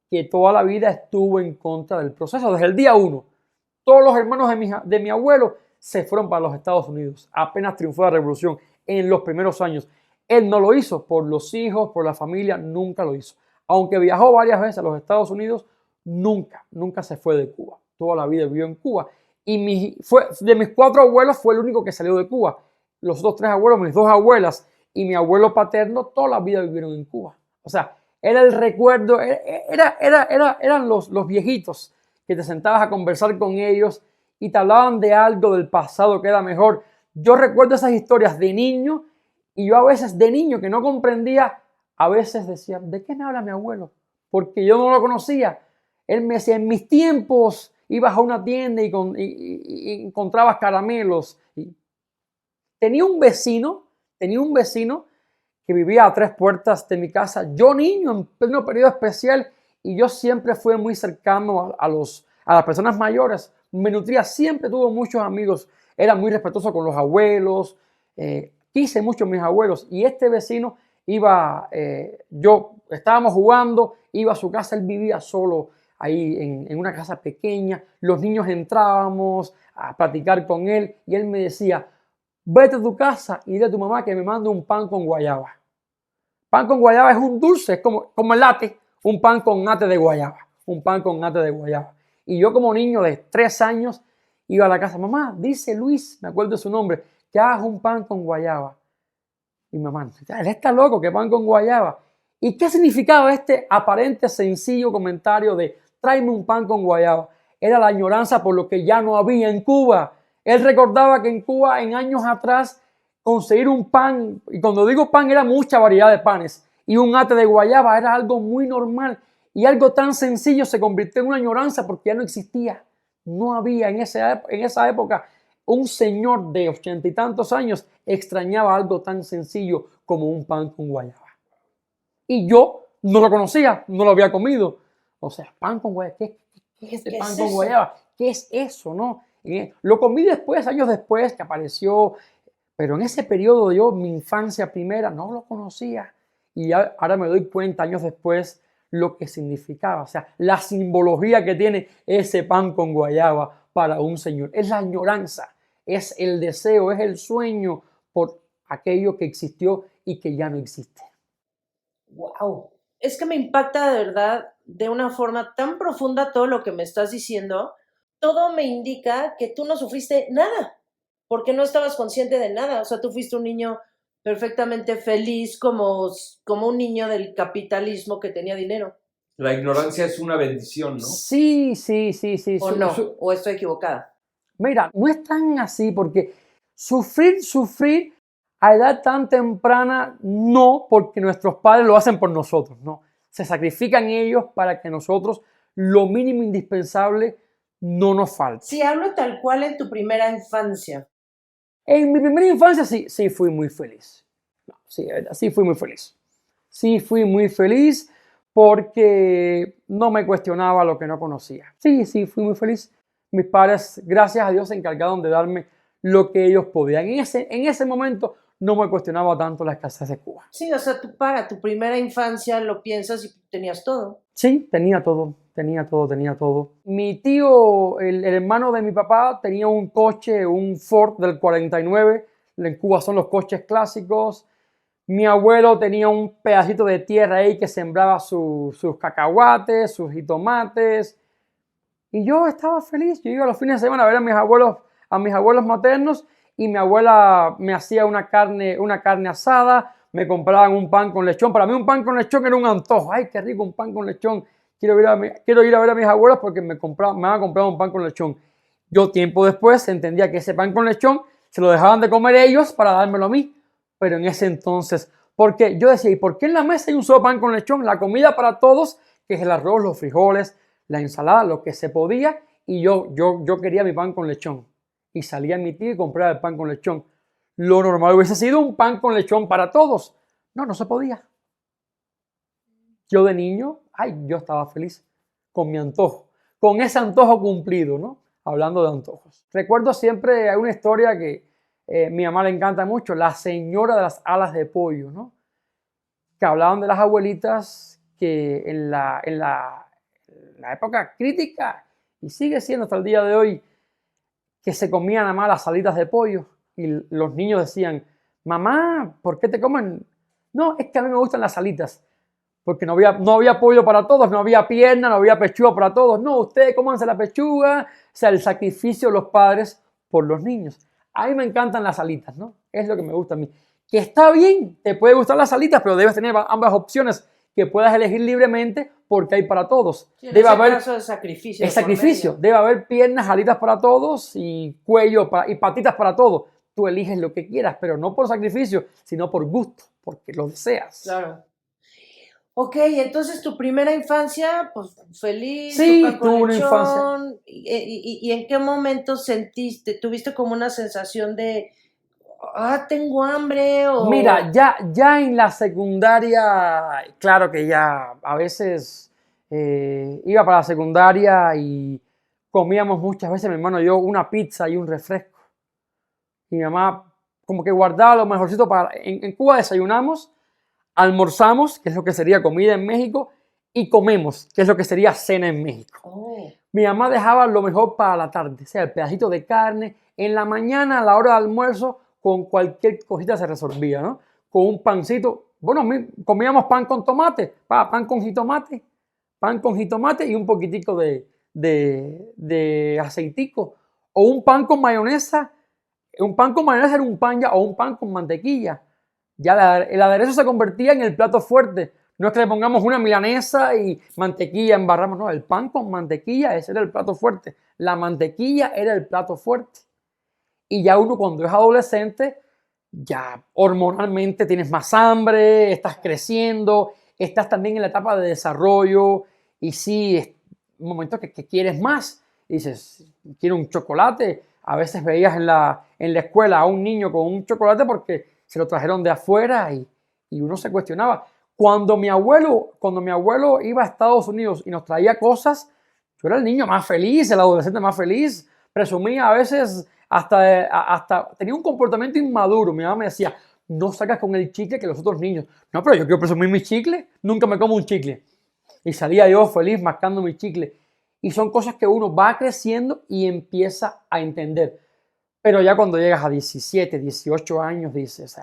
que toda la vida estuvo en contra del proceso. Desde el día 1, todos los hermanos de mi abuelo se fueron para los Estados Unidos. Apenas triunfó la revolución en los primeros años. Él no lo hizo por los hijos, por la familia, nunca lo hizo. Aunque viajó varias veces a los Estados Unidos, nunca se fue de Cuba. Toda la vida vivió en Cuba. Y de mis 4 abuelos fue el único que salió de Cuba. Los otros 3 abuelos, mis 2 abuelas y mi abuelo paterno, toda la vida vivieron en Cuba. O sea, era el recuerdo, eran los viejitos que te sentabas a conversar con ellos y te hablaban de algo del pasado que era mejor. Yo recuerdo esas historias de niño, y yo a veces de niño que no comprendía, a veces decía, ¿de qué me habla mi abuelo? Porque yo no lo conocía. Él me decía, en mis tiempos ibas a una tienda y encontrabas caramelos. Tenía un vecino que vivía a 3 puertas de mi casa. Yo niño, en pleno periodo especial, y yo siempre fui muy cercano a las personas mayores. Me nutría, siempre tuve muchos amigos. Era muy respetuoso con los abuelos. Quise mucho a mis abuelos. Y este vecino estábamos jugando, iba a su casa, él vivía solo ahí en una casa pequeña. Los niños entrábamos a platicar con él y él me decía, vete a tu casa y dile a tu mamá que me mande un pan con guayaba. Pan con guayaba es un dulce, es como el latte, un pan con nata de guayaba, un pan con nata de guayaba. Y yo como niño de 3 años iba a la casa, mamá, dice Luis, me acuerdo de su nombre, que hagas un pan con guayaba. Y mi mamá, él está loco, que pan con guayaba. ¿Y qué significaba este aparente sencillo comentario de tráeme un pan con guayaba? Era la añoranza por lo que ya no había en Cuba. Él recordaba que en Cuba, en años atrás, conseguir un pan, y cuando digo pan era mucha variedad de panes, y un ate de guayaba era algo muy normal, y algo tan sencillo se convirtió en una añoranza porque ya no existía. No había en esa época un señor de 80 y tantos años extrañaba algo tan sencillo como un pan con guayaba. Y yo no lo conocía, no lo había comido. O sea, pan con guayaba, ¿qué es este pan con guayaba? ¿Qué es eso, no? Lo comí después, años después que apareció, pero en ese periodo yo, mi infancia primera, no lo conocía. Y ahora me doy cuenta, años después, lo que significaba. O sea, la simbología que tiene ese pan con guayaba para un señor. Es la añoranza, es el deseo, es el sueño por aquello que existió y que ya no existe. Wow. Es que me impacta de verdad de una forma tan profunda todo lo que me estás diciendo. Todo me indica que tú no sufriste nada, porque no estabas consciente de nada. O sea, tú fuiste un niño perfectamente feliz como un niño del capitalismo que tenía dinero. La ignorancia es una bendición, ¿no? Sí. ¿O no? ¿O estoy equivocada? Mira, no es tan así porque sufrir a edad tan temprana, no, porque nuestros padres lo hacen por nosotros, no. Se sacrifican ellos para que nosotros lo mínimo indispensable no nos falte. Si hablo tal cual en tu primera infancia. En mi primera infancia sí fui muy feliz. No, sí fui muy feliz. Sí fui muy feliz porque no me cuestionaba lo que no conocía. Sí fui muy feliz. Mis padres, gracias a Dios, se encargaron de darme lo que ellos podían. En ese momento no me cuestionaba tanto la escasez de Cuba. Sí, o sea, tú para tu primera infancia lo piensas y tenías todo. Sí, tenía todo. Mi tío, el hermano de mi papá, tenía un coche, un Ford del 49. En Cuba son los coches clásicos. Mi abuelo tenía un pedacito de tierra ahí que sembraba sus cacahuates, sus jitomates. Y yo estaba feliz. Yo iba los fines de semana a ver a mis abuelos maternos, y mi abuela me hacía una carne asada, me compraban un pan con lechón. Para mí un pan con lechón era un antojo. ¡Ay, qué rico un pan con lechón! Quiero ir a ver a mis abuelos porque me van a comprar un pan con lechón. Yo tiempo después entendía que ese pan con lechón se lo dejaban de comer ellos para dármelo a mí. Pero en ese entonces, porque yo decía, ¿y por qué en la mesa hay un solo pan con lechón? La comida para todos, que es el arroz, los frijoles, la ensalada, lo que se podía, y yo quería mi pan con lechón. Y salía mi tío y compraba el pan con lechón. Lo normal hubiese sido un pan con lechón para todos. No se podía. Yo de niño, yo estaba feliz con mi antojo, con ese antojo cumplido, ¿no? Hablando de antojos. Recuerdo siempre, hay una historia que mi mamá le encanta mucho, la señora de las alas de pollo, ¿no? Que hablaban de las abuelitas que en la época crítica, y sigue siendo hasta el día de hoy, que se comían nada más las alitas de pollo. Y los niños decían, mamá, ¿por qué te comen? No, es que a mí me gustan las alitas. Porque no había pollo para todos, no había pierna, no había pechuga para todos. No, ustedes cómanse la pechuga. O sea, el sacrificio de los padres por los niños. A mí me encantan las alitas, ¿no? Es lo que me gusta a mí. Que está bien, te puede gustar las alitas, pero debes tener ambas opciones que puedas elegir libremente porque hay para todos. Sí, debe haber caso de sacrificio. Es sacrificio. Debe haber piernas, alitas para todos y cuello y patitas para todos. Tú eliges lo que quieras, pero no por sacrificio, sino por gusto, porque lo deseas. Claro. Ok, entonces tu primera infancia, pues feliz. Sí, tuve una infancia. ¿Y en qué momento tuviste como una sensación de, tengo hambre? O... Mira, ya en la secundaria, claro que ya a veces iba para la secundaria y comíamos muchas veces, mi hermano y yo, una pizza y un refresco. Y mi mamá como que guardaba lo mejorcito para... En Cuba desayunamos, almorzamos, que es lo que sería comida en México, y comemos, que es lo que sería cena en México. Oh. Mi mamá dejaba lo mejor para la tarde, o sea, el pedacito de carne. En la mañana, a la hora de almuerzo, con cualquier cosita se resolvía, ¿no? Con un pancito, Bueno, comíamos pan con tomate, pan con jitomate y un poquitico de aceitico. O un pan con mayonesa. Un pan con mayonesa era un pan ya, o un pan con mantequilla. Ya el aderezo se convertía en el plato fuerte. No es que le pongamos una milanesa y mantequilla embarramos, no, el pan con mantequilla, ese era el plato fuerte. La mantequilla era el plato fuerte. Y ya uno cuando es adolescente, ya hormonalmente tienes más hambre, estás creciendo, estás también en la etapa de desarrollo y sí, es un momento que quieres más. Y dices, quiero un chocolate. A veces veías en la escuela a un niño con un chocolate porque se lo trajeron de afuera y uno se cuestionaba. Cuando mi abuelo iba a Estados Unidos y nos traía cosas, yo era el niño más feliz, el adolescente más feliz. Presumía a veces hasta tenía un comportamiento inmaduro. Mi mamá me decía, no sacas con el chicle que los otros niños. No, pero yo quiero presumir mi chicle, nunca me como un chicle. Y salía yo feliz mascando mi chicle. Y son cosas que uno va creciendo y empieza a entender. Pero ya cuando llegas a 17, 18 años, dices,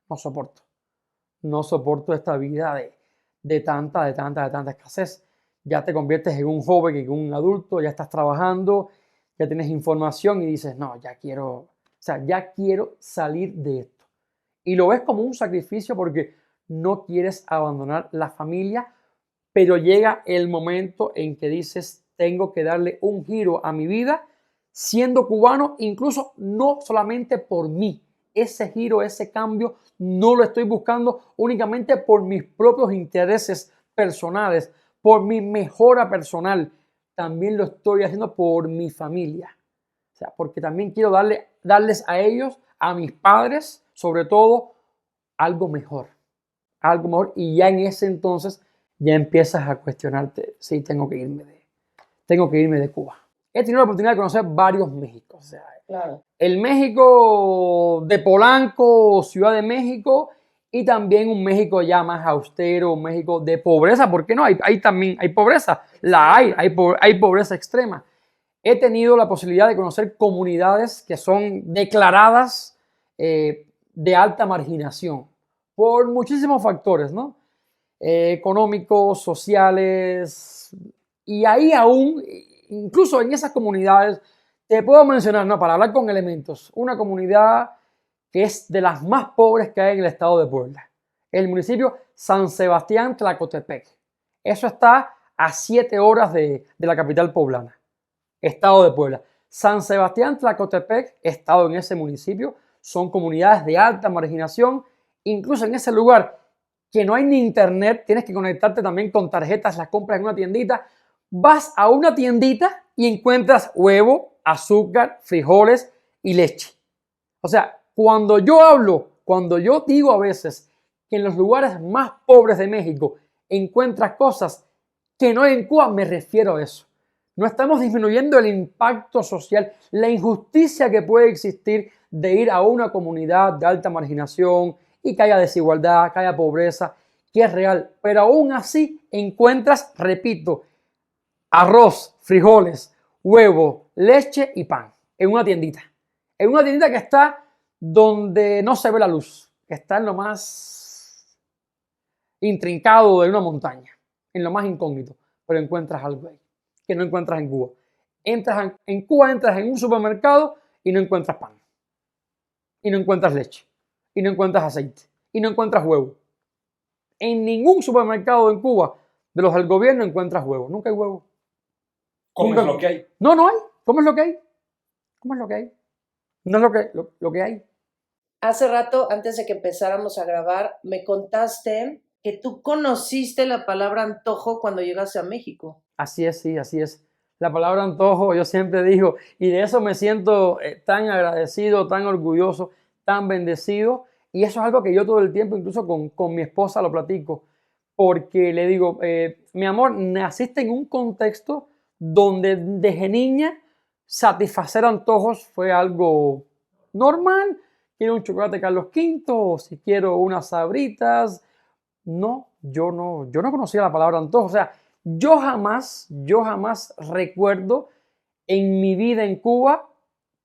no soporto. No soporto esta vida de tanta escasez. Ya te conviertes en un joven, en un adulto, ya estás trabajando, ya tienes información y dices, no, ya quiero salir de esto. Y lo ves como un sacrificio porque no quieres abandonar la familia, pero llega el momento en que dices, tengo que darle un giro a mi vida, siendo cubano, incluso no solamente por mí. Ese giro, ese cambio, no lo estoy buscando únicamente por mis propios intereses personales, por mi mejora personal. También lo estoy haciendo por mi familia. O sea, porque también quiero darles a ellos, a mis padres, sobre todo, algo mejor. Algo mejor. Y ya en ese entonces ya empiezas a cuestionarte si tengo que irme de Cuba. He tenido la oportunidad de conocer varios Méxicos. O sea, Claro. el México de Polanco, Ciudad de México, y también un México ya más austero, un México de pobreza. ¿Por qué no? Hay también hay pobreza. Hay pobreza extrema. He tenido la posibilidad de conocer comunidades que son declaradas de alta marginación por muchísimos factores, ¿no? Económicos, sociales, y ahí aún, incluso en esas comunidades, te puedo mencionar, no, para hablar con elementos, una comunidad que es de las más pobres que hay en el estado de Puebla, el municipio San Sebastián Tlacotepec. Eso está a 7 horas de la capital poblana, estado de Puebla. San Sebastián Tlacotepec, estado en ese municipio, son comunidades de alta marginación, incluso en ese lugar que no hay ni internet, tienes que conectarte también con tarjetas, las compras en una tiendita. Vas a una tiendita y encuentras huevo, azúcar, frijoles y leche. O sea, cuando yo digo a veces que en los lugares más pobres de México encuentras cosas que no hay en Cuba, me refiero a eso. No estamos disminuyendo el impacto social, la injusticia que puede existir de ir a una comunidad de alta marginación y que haya desigualdad, que haya pobreza, que es real. Pero aún así encuentras, repito, arroz, frijoles, huevo, leche y pan en una tiendita. En una tiendita que está donde no se ve la luz, que está en lo más intrincado de una montaña, en lo más incógnito, pero encuentras algo ahí que no encuentras en Cuba. En Cuba entras en un supermercado y no encuentras pan, y no encuentras leche, y no encuentras aceite, y no encuentras huevo. En ningún supermercado en Cuba de los del gobierno encuentras huevo. Nunca hay huevo. ¿Cómo es lo que hay? No hay. ¿Cómo es lo que hay? ¿Cómo es lo que hay? No es lo que hay. Hace rato, antes de que empezáramos a grabar, me contaste que tú conociste la palabra antojo cuando llegaste a México. Así es, sí, así es. La palabra antojo, yo siempre digo, y de eso me siento tan agradecido, tan orgulloso, tan bendecido. Y eso es algo que yo todo el tiempo, incluso con mi esposa, lo platico. Porque le digo, mi amor, naciste en un contexto donde desde niña satisfacer antojos fue algo normal. Quiero un chocolate Carlos V, o si quiero unas sabritas. No, yo no conocía la palabra antojo. O sea, yo jamás recuerdo en mi vida en Cuba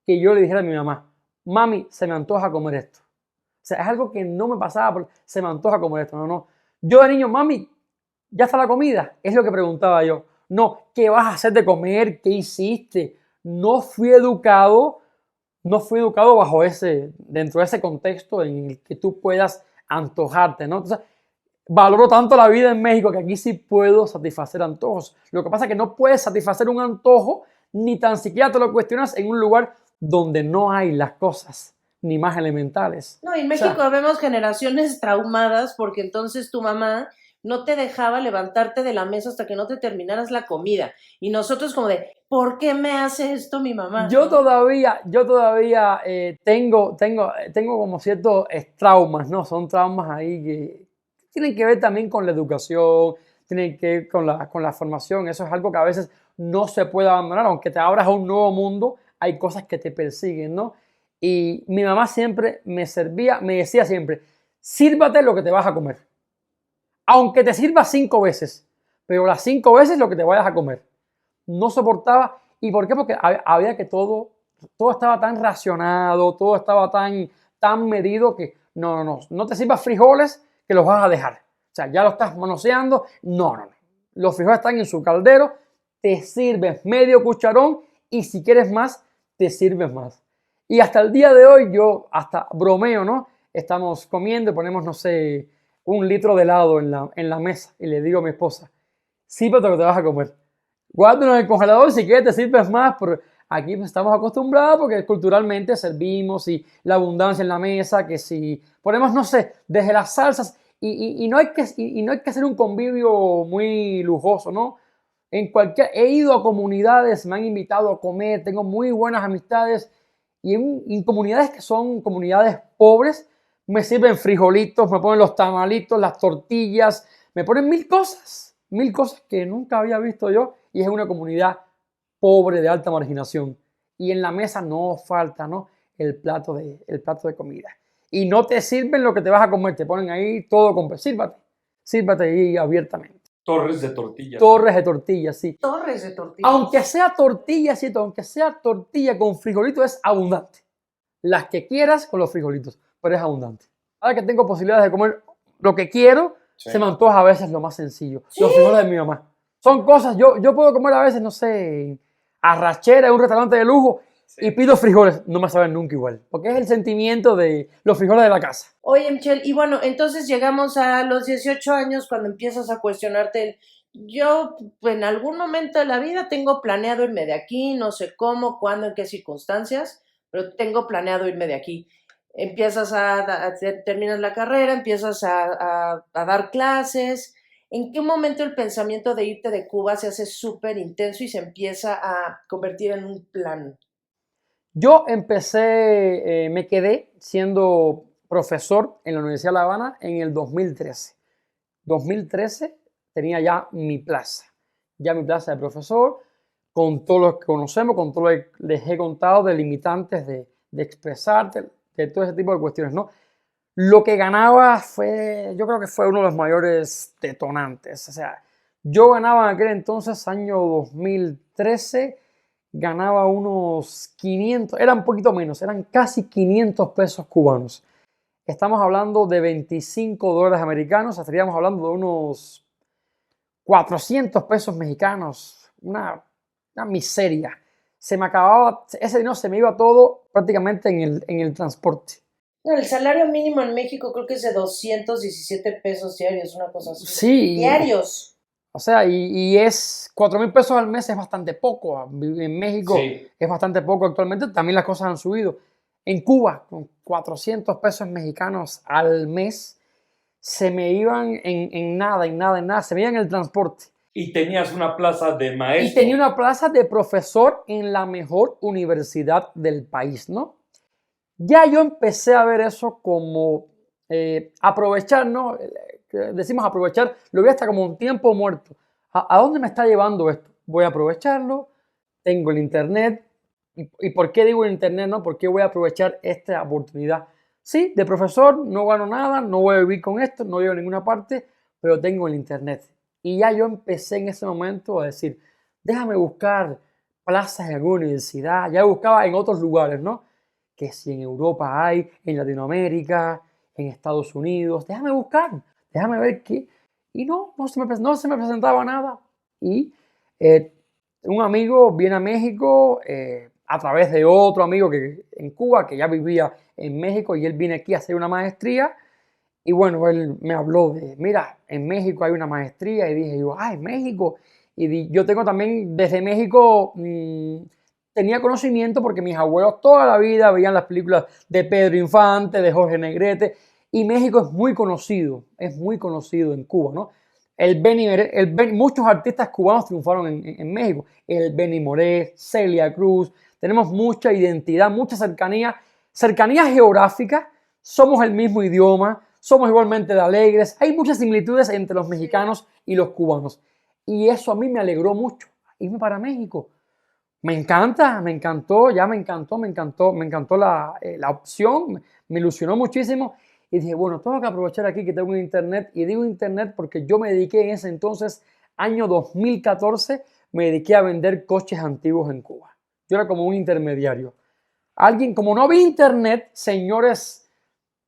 que yo le dijera a mi mamá, mami, se me antoja comer esto. sea, es algo que no me pasaba, se me antoja comer esto, no. Yo de niño, mami, ¿ya está la comida? Es lo que preguntaba yo. No, ¿qué vas a hacer de comer? ¿Qué hiciste? No fui educado dentro de ese contexto en el que tú puedas antojarte, ¿no? Entonces, valoro tanto la vida en México que aquí sí puedo satisfacer antojos. Lo que pasa es que no puedes satisfacer un antojo ni tan siquiera te lo cuestionas en un lugar donde no hay las cosas ni más elementales. No, en O sea, México vemos generaciones traumadas porque entonces tu mamá no te dejaba levantarte de la mesa hasta que no te terminaras la comida. Y nosotros como de, ¿por qué me hace esto mi mamá? yo todavía tengo como ciertos traumas, ¿no? Son traumas ahí que tienen que ver también con la educación, tienen que ver con la formación. Eso es algo que a veces no se puede abandonar, aunque te abras a un nuevo mundo, hay cosas que te persiguen, ¿no? Y mi mamá siempre me decía siempre, sírvate lo que te vas a comer. Aunque te sirva 5 veces, pero las 5 veces lo que te vayas a comer. No soportaba. ¿Y por qué? Porque había que todo estaba tan racionado, todo estaba tan medido que no te sirvas frijoles que los vas a dejar. O sea, ya lo estás manoseando. No. Los frijoles están en su caldero, te sirves medio cucharón y si quieres más, te sirves más. Y hasta el día de hoy yo hasta bromeo, ¿no? Estamos comiendo y ponemos, no sé, 1 litro de helado en la mesa y le digo a mi esposa, sírvete lo que te vas a comer. Guárdalo en el congelador si quieres te sirves más, pero aquí pues estamos acostumbrados porque culturalmente servimos y la abundancia en la mesa, que si ponemos, no sé, desde las salsas y no hay que hacer un convivio muy lujoso, ¿no? He ido a comunidades, me han invitado a comer, tengo muy buenas amistades y en comunidades que son comunidades pobres, me sirven frijolitos, me ponen los tamalitos, las tortillas, me ponen mil cosas que nunca había visto yo y es una comunidad pobre de alta marginación. Y en la mesa no falta, ¿no? El plato de comida. Y no te sirven lo que te vas a comer, te ponen ahí todo con... Sírvate ahí abiertamente. Torres de tortillas. Torres de tortillas, sí. Torres de tortillas. Aunque sea tortilla, ¿cierto? Aunque sea tortilla con frijolitos, es abundante. Las que quieras con los frijolitos, pero es abundante. Ahora que tengo posibilidades de comer lo que quiero, Sí. se me antoja a veces lo más sencillo. ¿Sí? Los frijoles de mi mamá. Son cosas, yo puedo comer a veces, no sé, arrachera en un restaurante de lujo Sí. y pido frijoles, no me saben nunca igual. Porque es el sentimiento de los frijoles de la casa. Oye, Michelle, y bueno, entonces llegamos a los 18 años cuando empiezas a cuestionarte, yo en algún momento de la vida tengo planeado irme de aquí, no sé cómo, cuándo, en qué circunstancias, pero tengo planeado irme de aquí. Empiezas terminas la carrera, empiezas a dar clases. ¿En qué momento el pensamiento de irte de Cuba se hace súper intenso y se empieza a convertir en un plan? Yo me quedé siendo profesor en la Universidad de La Habana en el 2013. 2013 tenía ya mi plaza de profesor, con todo lo que conocemos, con todo lo que les he contado de limitantes de expresarte, de todo ese tipo de cuestiones, ¿no? Lo que ganaba yo creo que fue uno de los mayores detonantes. O sea, yo ganaba en aquel entonces, año 2013, ganaba unos 500, era un poquito menos, eran casi 500 pesos cubanos. Estamos hablando de 25 dólares americanos, estaríamos hablando de unos 400 pesos mexicanos, una miseria. Se me acababa, ese dinero se me iba todo prácticamente en el transporte. No, el salario mínimo en México creo que es de 217 pesos diarios, una cosa así. Sí. Diarios. O sea, y es 4,000 pesos al mes, es bastante poco. En México Sí. es bastante poco actualmente. También las cosas han subido. En Cuba, con 400 pesos mexicanos al mes, se me iban en nada. Se me iban en el transporte. Y tenías una plaza de maestro. Y tenía una plaza de profesor en la mejor universidad del país, ¿no? Ya yo empecé a ver eso como aprovechar, ¿no? Decimos aprovechar, lo vi hasta como un tiempo muerto. ¿A dónde me está llevando esto? Voy a aprovecharlo, tengo el internet. ¿Y por qué digo el internet, no? ¿Por qué voy a aprovechar esta oportunidad? Sí, de profesor, no gano nada, no voy a vivir con esto, no llego a ninguna parte, pero tengo el internet. Y ya yo empecé en ese momento a decir, déjame buscar plazas en alguna universidad. Ya buscaba en otros lugares, ¿no? Que si en Europa hay, en Latinoamérica, en Estados Unidos, déjame buscar, déjame ver qué. Y no se me presentaba nada. Y un amigo viene a México a través de otro amigo que, en Cuba, que ya vivía en México, y él viene aquí a hacer una maestría. Y bueno, él me habló de, mira, en México hay una maestría, y dije yo, en México. Yo tengo también, desde México, tenía conocimiento porque mis abuelos toda la vida veían las películas de Pedro Infante, de Jorge Negrete, y México es muy conocido en Cuba, ¿no? Muchos artistas cubanos triunfaron en México. El Benny Moré, Celia Cruz, tenemos mucha identidad, mucha cercanía geográfica, somos el mismo idioma, somos igualmente de alegres, hay muchas similitudes entre los mexicanos y los cubanos. Y eso a mí me alegró mucho, irme para México. Me encanta, me encantó, me encantó la opción, me ilusionó muchísimo. Y dije, bueno, tengo que aprovechar aquí que tengo internet. Y digo internet porque yo me dediqué en ese entonces, año 2014, me dediqué a vender coches antiguos en Cuba. Yo era como un intermediario. Alguien, como no había internet, señores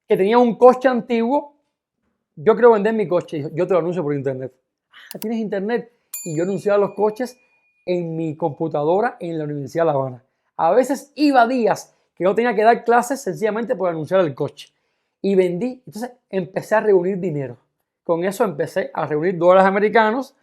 que tenían un coche antiguo, yo quiero vender mi coche, yo te lo anuncio por internet. ¿Tienes internet? Y yo anunciaba los coches en mi computadora en la Universidad de La Habana. A veces iba días que no tenía que dar clases sencillamente por anunciar el coche. Y vendí. Entonces empecé a reunir dinero. Con eso empecé a reunir dólares americanos,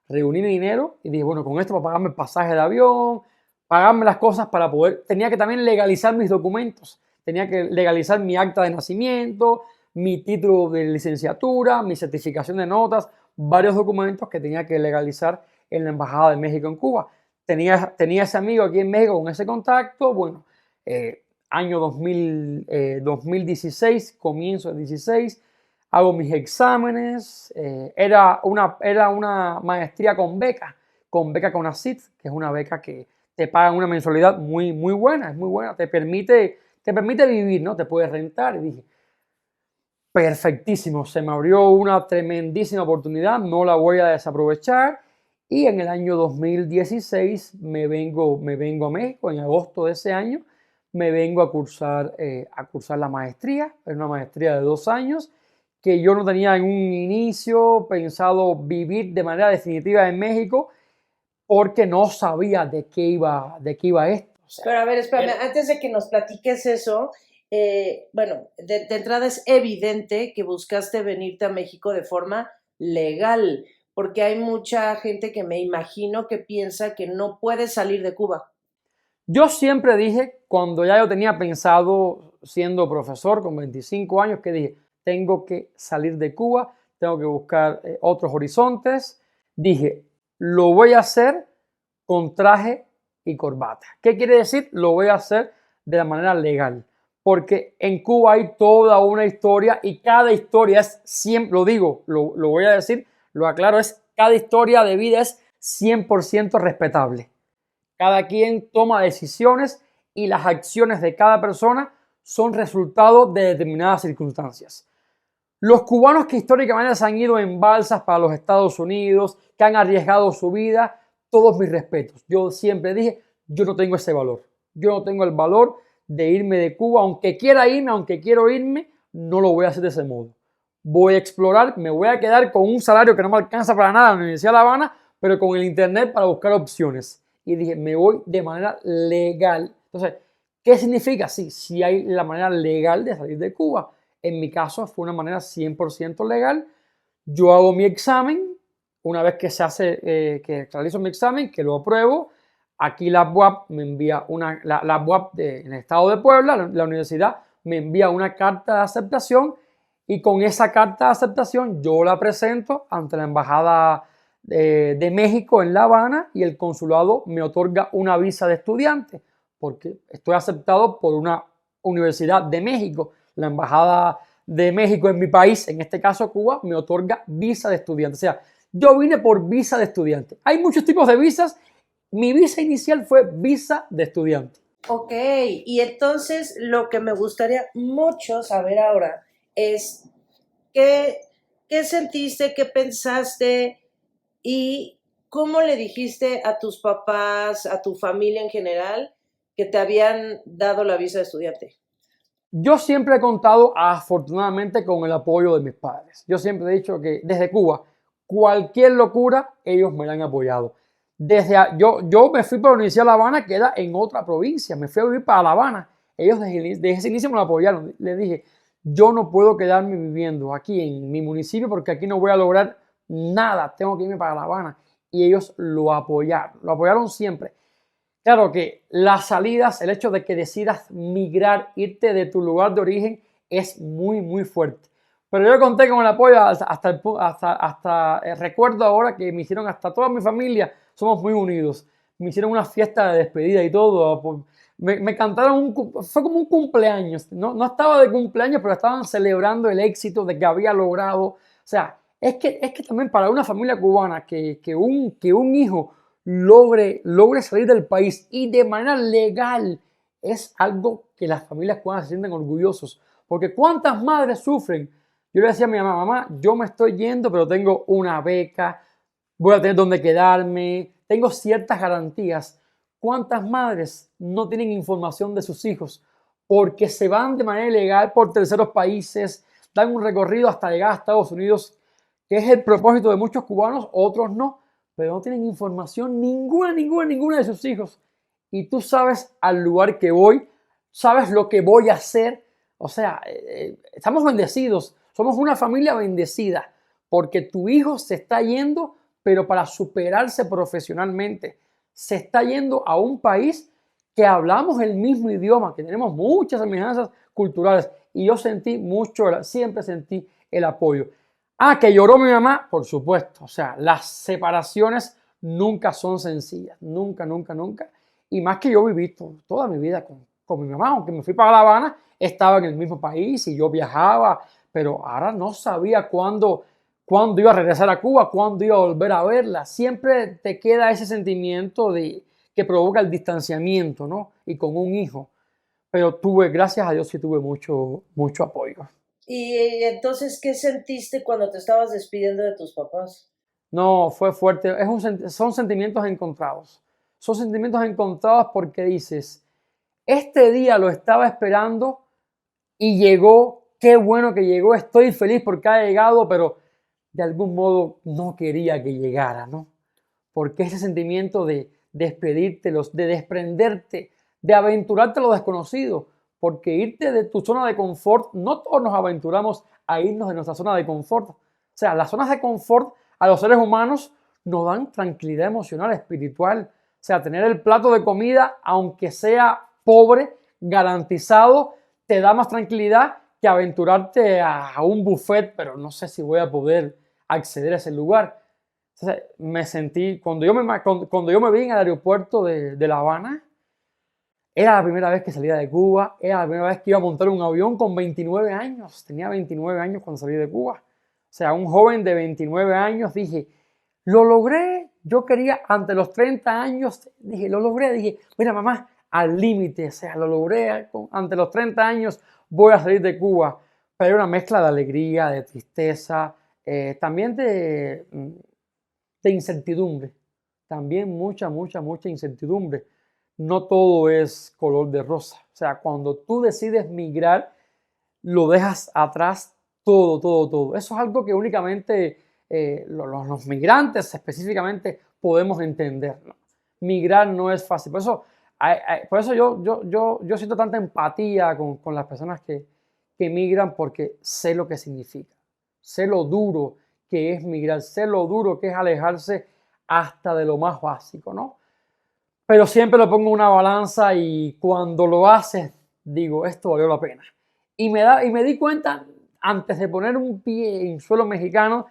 reuní mi dinero y dije, bueno, con esto para pagarme el pasaje de avión, pagarme las cosas para poder. Tenía que también legalizar mis documentos. Tenía que legalizar mi acta de nacimiento, mi título de licenciatura, mi certificación de notas, varios documentos que tenía que legalizar en la Embajada de México en Cuba. Tenía ese amigo aquí en México con ese contacto. Bueno, año 2016, comienzo de 16, hago mis exámenes. Era una maestría con beca CONACYT, que es una beca que te pagan una mensualidad muy, muy buena, es muy buena, te permite vivir, ¿no? Te puedes rentar. Y dije, perfectísimo, se me abrió una tremendísima oportunidad, no la voy a desaprovechar. Y en el año 2016 me vengo a México, en agosto de ese año, me vengo a cursar la maestría. Es una maestría de 2 años que yo no tenía en un inicio pensado vivir de manera definitiva en México porque no sabía de qué iba esto. O sea, Pero a ver, espérame, antes de que nos platiques eso, bueno, de entrada es evidente que buscaste venirte a México de forma legal, porque hay mucha gente que me imagino que piensa que no puedes salir de Cuba. yo siempre dije, cuando ya yo tenía pensado siendo profesor con 25 años, que dije, tengo que salir de Cuba, tengo que buscar otros horizontes. Dije, lo voy a hacer con traje y corbata. ¿Qué quiere decir? Lo voy a hacer de la manera legal. Porque en Cuba hay toda una historia y cada historia es siempre, lo digo, lo voy a decir, lo aclaro, cada historia de vida es 100% respetable. Cada quien toma decisiones y las acciones de cada persona son resultado de determinadas circunstancias. Los cubanos que históricamente se han ido en balsas para los Estados Unidos, que han arriesgado su vida, todos mis respetos. Yo siempre dije, yo no tengo ese valor. Yo no tengo el valor de irme de Cuba, aunque quiera irme, aunque quiero irme, no lo voy a hacer de ese modo. Voy a explorar, me voy a quedar con un salario que no me alcanza para nada en la Universidad de La Habana, pero con el internet para buscar opciones. Y dije, me voy de manera legal. Entonces, ¿qué significa? Sí, sí hay la manera legal de salir de Cuba. En mi caso fue una manera 100% legal. Yo hago mi examen, una vez que que realizo mi examen, que lo apruebo, aquí la UAP me envía la UAP en el estado de Puebla, la universidad me envía una carta de aceptación y con esa carta de aceptación yo la presento ante la Embajada de México en La Habana y el consulado me otorga una visa de estudiante porque estoy aceptado por una universidad de México. La Embajada de México en mi país, en este caso Cuba, me otorga visa de estudiante. O sea, yo vine por visa de estudiante. Hay muchos tipos de visas. Mi visa inicial fue visa de estudiante. Ok, y entonces lo que me gustaría mucho saber ahora es qué, qué sentiste, qué pensaste y cómo le dijiste a tus papás, a tu familia en general, que te habían dado la visa de estudiante. Yo siempre he contado afortunadamente con el apoyo de mis padres. Yo siempre he dicho que desde Cuba, cualquier locura, ellos me la han apoyado. Yo me fui para la Universidad de La Habana, que era en otra provincia. Me fui a vivir para La Habana. Ellos desde ese inicio me lo apoyaron. Les dije, yo no puedo quedarme viviendo aquí en mi municipio porque aquí no voy a lograr nada. Tengo que irme para La Habana. Y ellos lo apoyaron siempre. Claro que las salidas, el hecho de que decidas migrar, irte de tu lugar de origen, es muy, muy fuerte. Pero yo conté con el apoyo recuerdo ahora que me hicieron hasta toda mi familia, somos muy unidos. Me hicieron una fiesta de despedida y todo. Me cantaron, fue como un cumpleaños. No estaba de cumpleaños, pero estaban celebrando el éxito de que había logrado. O sea, es que también para una familia cubana que un hijo logre salir del país y de manera legal es algo que las familias cubanas se sienten orgullosos. Porque ¿cuántas madres sufren? Yo le decía a mi mamá, yo me estoy yendo, pero tengo una beca, voy a tener donde quedarme, tengo ciertas garantías. ¿Cuántas madres no tienen información de sus hijos porque se van de manera ilegal por terceros países, dan un recorrido hasta llegar a Estados Unidos, que es el propósito de muchos cubanos, otros no, pero no tienen información ninguna de sus hijos? Y tú sabes al lugar que voy, sabes lo que voy a hacer. O sea, estamos bendecidos, somos una familia bendecida, porque tu hijo se está yendo, pero para superarse profesionalmente. Se está yendo a un país que hablamos el mismo idioma, que tenemos muchas semejanzas culturales. Y yo siempre sentí el apoyo. Que lloró mi mamá, por supuesto. O sea, las separaciones nunca son sencillas. Nunca. Y más que yo viví toda mi vida con mi mamá. Aunque me fui para La Habana, estaba en el mismo país y yo viajaba. Pero ahora no sabía cuándo iba a regresar a Cuba, cuándo iba a volver a verla. Siempre te queda ese sentimiento que provoca el distanciamiento, ¿no? Y con un hijo. Pero gracias a Dios, sí tuve mucho apoyo. Y entonces, ¿qué sentiste cuando te estabas despidiendo de tus papás? No, fue fuerte. Son sentimientos encontrados. Son sentimientos encontrados porque dices, este día lo estaba esperando y llegó. Qué bueno que llegó. Estoy feliz porque ha llegado, pero de algún modo no quería que llegara, ¿no? Porque ese sentimiento de despedirte, de desprenderte, de aventurarte a lo desconocido, porque irte de tu zona de confort, no todos nos aventuramos a irnos de nuestra zona de confort. O sea, las zonas de confort a los seres humanos nos dan tranquilidad emocional, espiritual. O sea, tener el plato de comida, aunque sea pobre, garantizado, te da más tranquilidad que aventurarte a un buffet, pero no sé si voy a poder acceder a ese lugar. Entonces, me sentí, cuando yo me vi en el aeropuerto de La Habana, era la primera vez que salía de Cuba, era la primera vez que iba a montar un avión con 29 años. Tenía 29 años cuando salí de Cuba. O sea, un joven de 29 años, dije, lo logré. Yo quería, ante los 30 años, dije, lo logré. Dije, mira mamá, al límite, o sea, lo logré. Ante los 30 años voy a salir de Cuba. Pero era una mezcla de alegría, de tristeza, también de incertidumbre. También mucha incertidumbre. No todo es color de rosa. O sea, cuando tú decides migrar, lo dejas atrás todo. Eso es algo que únicamente los migrantes específicamente podemos entender, ¿no? Migrar no es fácil. Por eso yo siento tanta empatía con las personas que migran, porque sé lo que significa. Sé lo duro que es migrar, sé lo duro que es alejarse hasta de lo más básico, ¿no? Pero siempre lo pongo en una balanza y cuando lo haces, digo, esto valió la pena. Y me di cuenta, antes de poner un pie en suelo mexicano,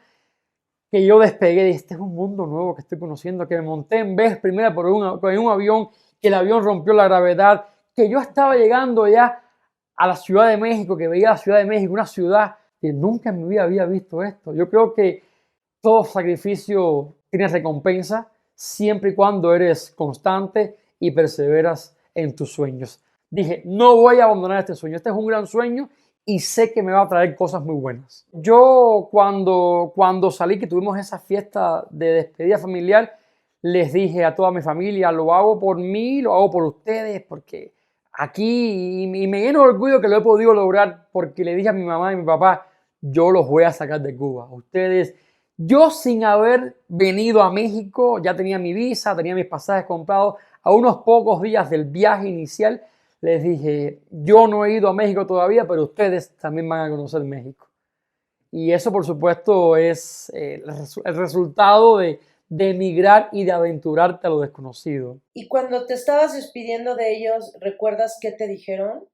que yo despegué, dije, este es un mundo nuevo que estoy conociendo, que me monté en vez primero en un avión, que el avión rompió la gravedad, que yo estaba llegando ya a la Ciudad de México, que veía la Ciudad de México, una ciudad que nunca en mi vida había visto esto. Yo creo que todo sacrificio tiene recompensa, siempre y cuando eres constante y perseveras en tus sueños. Dije, no voy a abandonar este sueño. Este es un gran sueño y sé que me va a traer cosas muy buenas. Yo cuando salí, que tuvimos esa fiesta de despedida familiar, les dije a toda mi familia, lo hago por mí, lo hago por ustedes, porque aquí y me lleno de orgullo que lo he podido lograr porque le dije a mi mamá y mi papá, yo los voy a sacar de Cuba. Ustedes, yo sin haber venido a México, ya tenía mi visa, tenía mis pasajes comprados, a unos pocos días del viaje inicial, les dije, yo no he ido a México todavía, pero ustedes también van a conocer México. Y eso, por supuesto, es el resultado de emigrar y de aventurarte a lo desconocido. Y cuando te estabas despidiendo de ellos, ¿recuerdas qué te dijeron?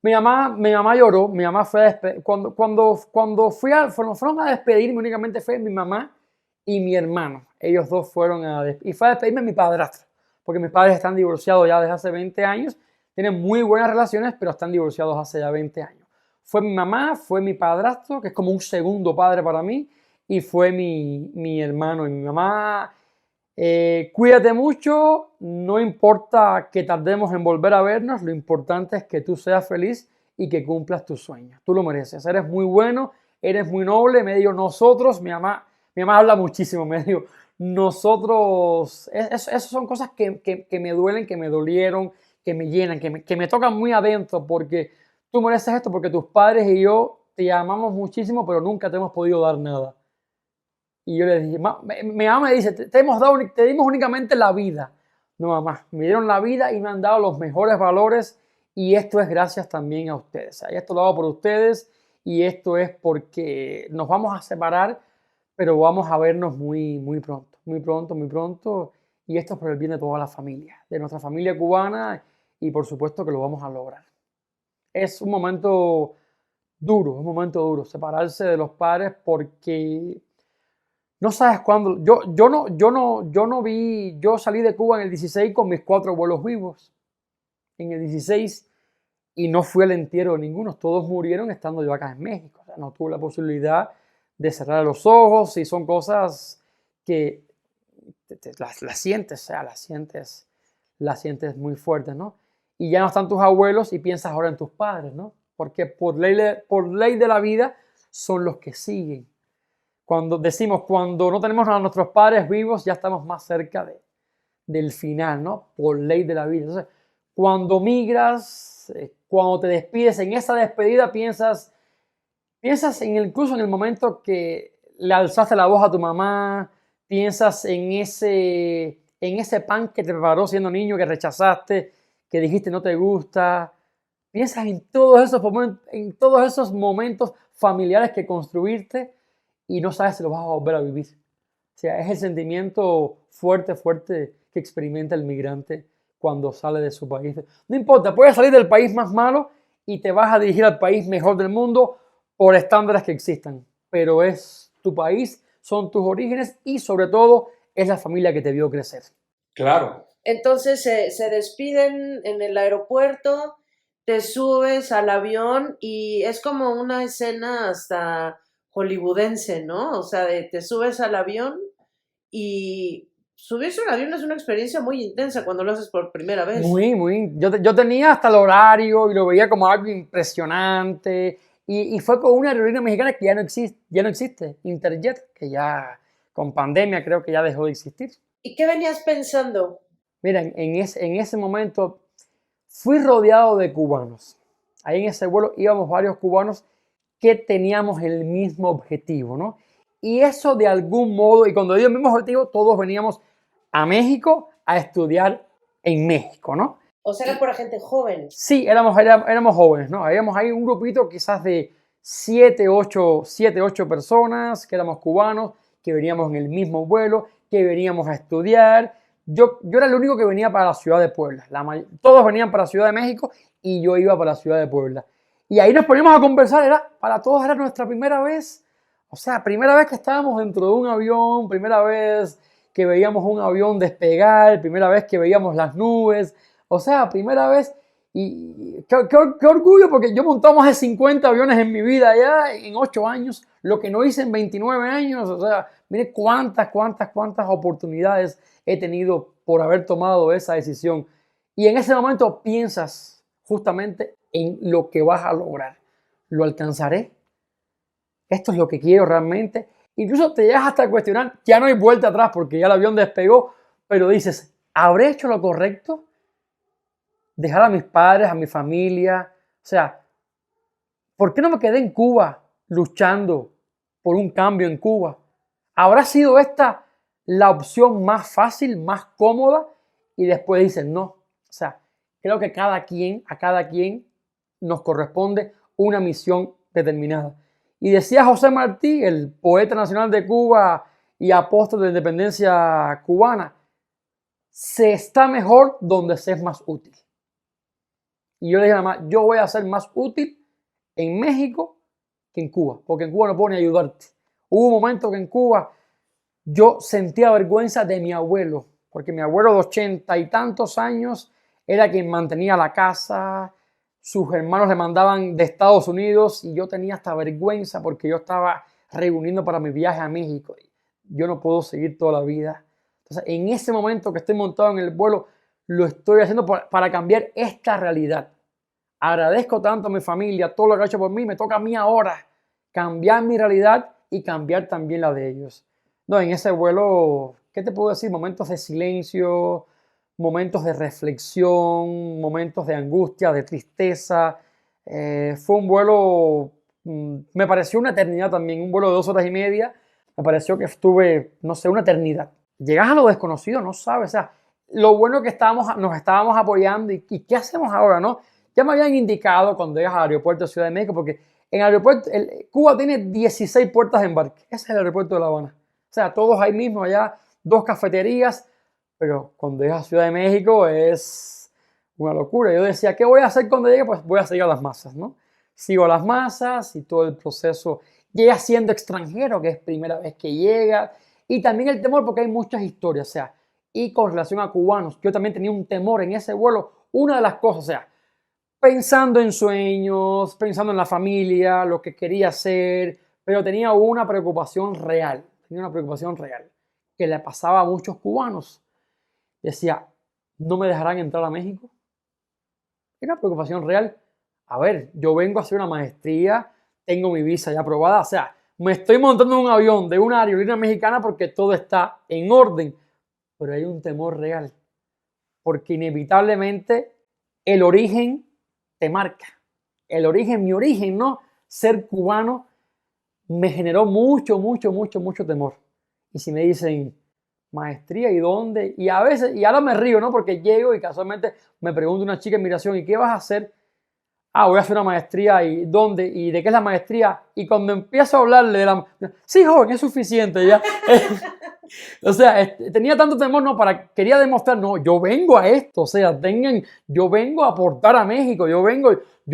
Mi mamá lloró, mi mamá fue a cuando fueron a despedirme, únicamente fue mi mamá y mi hermano. Ellos dos fueron y fue a despedirme mi padrastro, porque mis padres están divorciados ya desde hace 20 años, tienen muy buenas relaciones, pero están divorciados hace ya 20 años. Fue mi mamá, fue mi padrastro, que es como un segundo padre para mí, y fue mi hermano y mi mamá. Cuídate mucho, no importa que tardemos en volver a vernos, lo importante es que tú seas feliz y que cumplas tus sueños. Tú lo mereces, eres muy bueno, eres muy noble, me digo nosotros, mi mamá habla muchísimo, me digo nosotros, esas son cosas que me duelen, que me dolieron, que me llenan, que me tocan muy adentro, porque tú mereces esto, porque tus padres y yo te amamos muchísimo, pero nunca te hemos podido dar nada. Y yo le dije, mi mamá me dice, te dimos únicamente la vida. No, mamá, me dieron la vida y me han dado los mejores valores y esto es gracias también a ustedes. O sea, esto lo hago por ustedes y esto es porque nos vamos a separar, pero vamos a vernos muy pronto, muy pronto, muy pronto. Y esto es por el bien de toda la familia, de nuestra familia cubana y por supuesto que lo vamos a lograr. Es un momento duro, separarse de los padres porque no sabes cuándo. Yo salí de Cuba en el 16 con mis 4 abuelos vivos. En el 16 y no fui al entierro de ninguno. Todos murieron estando yo acá en México. O sea, no tuve la posibilidad de cerrar los ojos y son cosas que las sientes, o sea, las sientes muy fuertes, ¿no? Y ya no están tus abuelos y piensas ahora en tus padres, ¿no? Porque por ley de la vida son los que siguen. Cuando no tenemos a nuestros padres vivos, ya estamos más cerca del final, ¿no? Por ley de la vida. Entonces, cuando migras, cuando te despides, en esa despedida piensas incluso en el momento que le alzaste la voz a tu mamá, piensas en ese pan que te preparó siendo niño, que rechazaste, que dijiste no te gusta. Piensas en todos esos momentos familiares que construiste y no sabes si lo vas a volver a vivir. O sea, es el sentimiento fuerte que experimenta el migrante cuando sale de su país. No importa, puedes salir del país más malo y te vas a dirigir al país mejor del mundo por estándares que existan. Pero es tu país, son tus orígenes y sobre todo es la familia que te vio crecer. Claro. Entonces se despiden en el aeropuerto, te subes al avión y es como una escena hasta hollywoodense, ¿no? O sea, te subes al avión y subirse al avión es una experiencia muy intensa cuando lo haces por primera vez. Muy. Yo tenía hasta el horario y lo veía como algo impresionante. Y fue con una aerolínea mexicana que ya no existe, Interjet, que ya con pandemia creo que ya dejó de existir. ¿Y qué venías pensando? Mira, en ese momento fui rodeado de cubanos. Ahí en ese vuelo íbamos varios cubanos que teníamos el mismo objetivo, ¿no? Y eso de algún modo, y cuando digo el mismo objetivo, todos veníamos a México a estudiar en México, ¿no? O sea, era por gente joven. Sí, éramos jóvenes, ¿no? Habíamos ahí un grupito quizás de 7, 8 personas que éramos cubanos, que veníamos en el mismo vuelo, que veníamos a estudiar. Yo era el único que venía para la ciudad de Puebla. Todos venían para la Ciudad de México y yo iba para la ciudad de Puebla. Y ahí nos poníamos a conversar, para todos era nuestra primera vez. O sea, primera vez que estábamos dentro de un avión, primera vez que veíamos un avión despegar, primera vez que veíamos las nubes. O sea, primera vez. Y qué orgullo, porque yo montado más de 50 aviones en mi vida ya en 8 años, lo que no hice en 29 años. O sea, mire cuántas oportunidades he tenido por haber tomado esa decisión. Y en ese momento piensas justamente en lo que vas a lograr. ¿Lo alcanzaré? ¿Esto es lo que quiero realmente? Incluso te llegas hasta a cuestionar, ya no hay vuelta atrás porque ya el avión despegó, pero dices, ¿habré hecho lo correcto? dejar a mis padres, a mi familia. O sea, ¿por qué no me quedé en Cuba luchando por un cambio en Cuba? ¿Habrá sido esta la opción más fácil, más cómoda? Y después dicen no. O sea, creo que a cada quien nos corresponde una misión determinada. Y decía José Martí, el poeta nacional de Cuba y apóstol de la independencia cubana, se está mejor donde se es más útil. Y yo le dije a la mamá, yo voy a ser más útil en México que en Cuba, porque en Cuba no puedo ni ayudarte. Hubo un momento que en Cuba yo sentía vergüenza de mi abuelo, porque mi abuelo de 80 y tantos años era quien mantenía la casa, sus hermanos le mandaban de Estados Unidos y yo tenía hasta vergüenza porque yo estaba reuniendo para mi viaje a México. Yo no puedo seguir toda la vida. Entonces, en ese momento que estoy montado en el vuelo, lo estoy haciendo para cambiar esta realidad. Agradezco tanto a mi familia, todo lo que ha hecho por mí. Me toca a mí ahora cambiar mi realidad y cambiar también la de ellos. No, en ese vuelo, ¿qué te puedo decir? Momentos de silencio, momentos de reflexión, momentos de angustia, de tristeza. Fue un vuelo, me pareció una eternidad también, un vuelo de 2 horas y media. Me pareció que estuve, no sé, una eternidad. Llegas a lo desconocido, no sabes, o sea, lo bueno que nos estábamos apoyando y qué hacemos ahora, ¿no? Ya me habían indicado cuando llegas al aeropuerto de Ciudad de México, porque en el aeropuerto, Cuba tiene 16 puertas de embarque. Ese es el aeropuerto de La Habana. O sea, todos ahí mismo, allá, 2 cafeterías, pero cuando llegas a Ciudad de México es una locura. Yo decía, ¿qué voy a hacer cuando llegue? Pues voy a seguir a las masas, ¿no? Sigo a las masas y todo el proceso. Llega siendo extranjero, que es primera vez que llega. Y también el temor, porque hay muchas historias, o sea, y con relación a cubanos, yo también tenía un temor en ese vuelo. Una de las cosas, o sea, pensando en sueños, pensando en la familia, lo que quería hacer, pero tenía una preocupación real, que le pasaba a muchos cubanos. Decía, ¿no me dejarán entrar a México? Era una preocupación real. A ver, yo vengo a hacer una maestría, tengo mi visa ya aprobada, o sea, me estoy montando en un avión de una aerolínea mexicana porque todo está en orden, pero hay un temor real, porque inevitablemente el origen te marca. El origen, mi origen, ¿no? Ser cubano me generó mucho temor. Y si me dicen, maestría, ¿y dónde? Y a veces, y ahora me río, ¿no? Porque llego y casualmente me pregunta una chica en migración, ¿y qué vas a hacer? Ah, voy a hacer una maestría. ¿Y dónde? ¿Y de qué es la maestría? Y cuando empiezo a hablarle de la... Sí, joven, es suficiente ya. O sea, tenía tanto temor, no, quería demostrar, no, yo vengo a esto, o sea, yo vengo a aportar a México, yo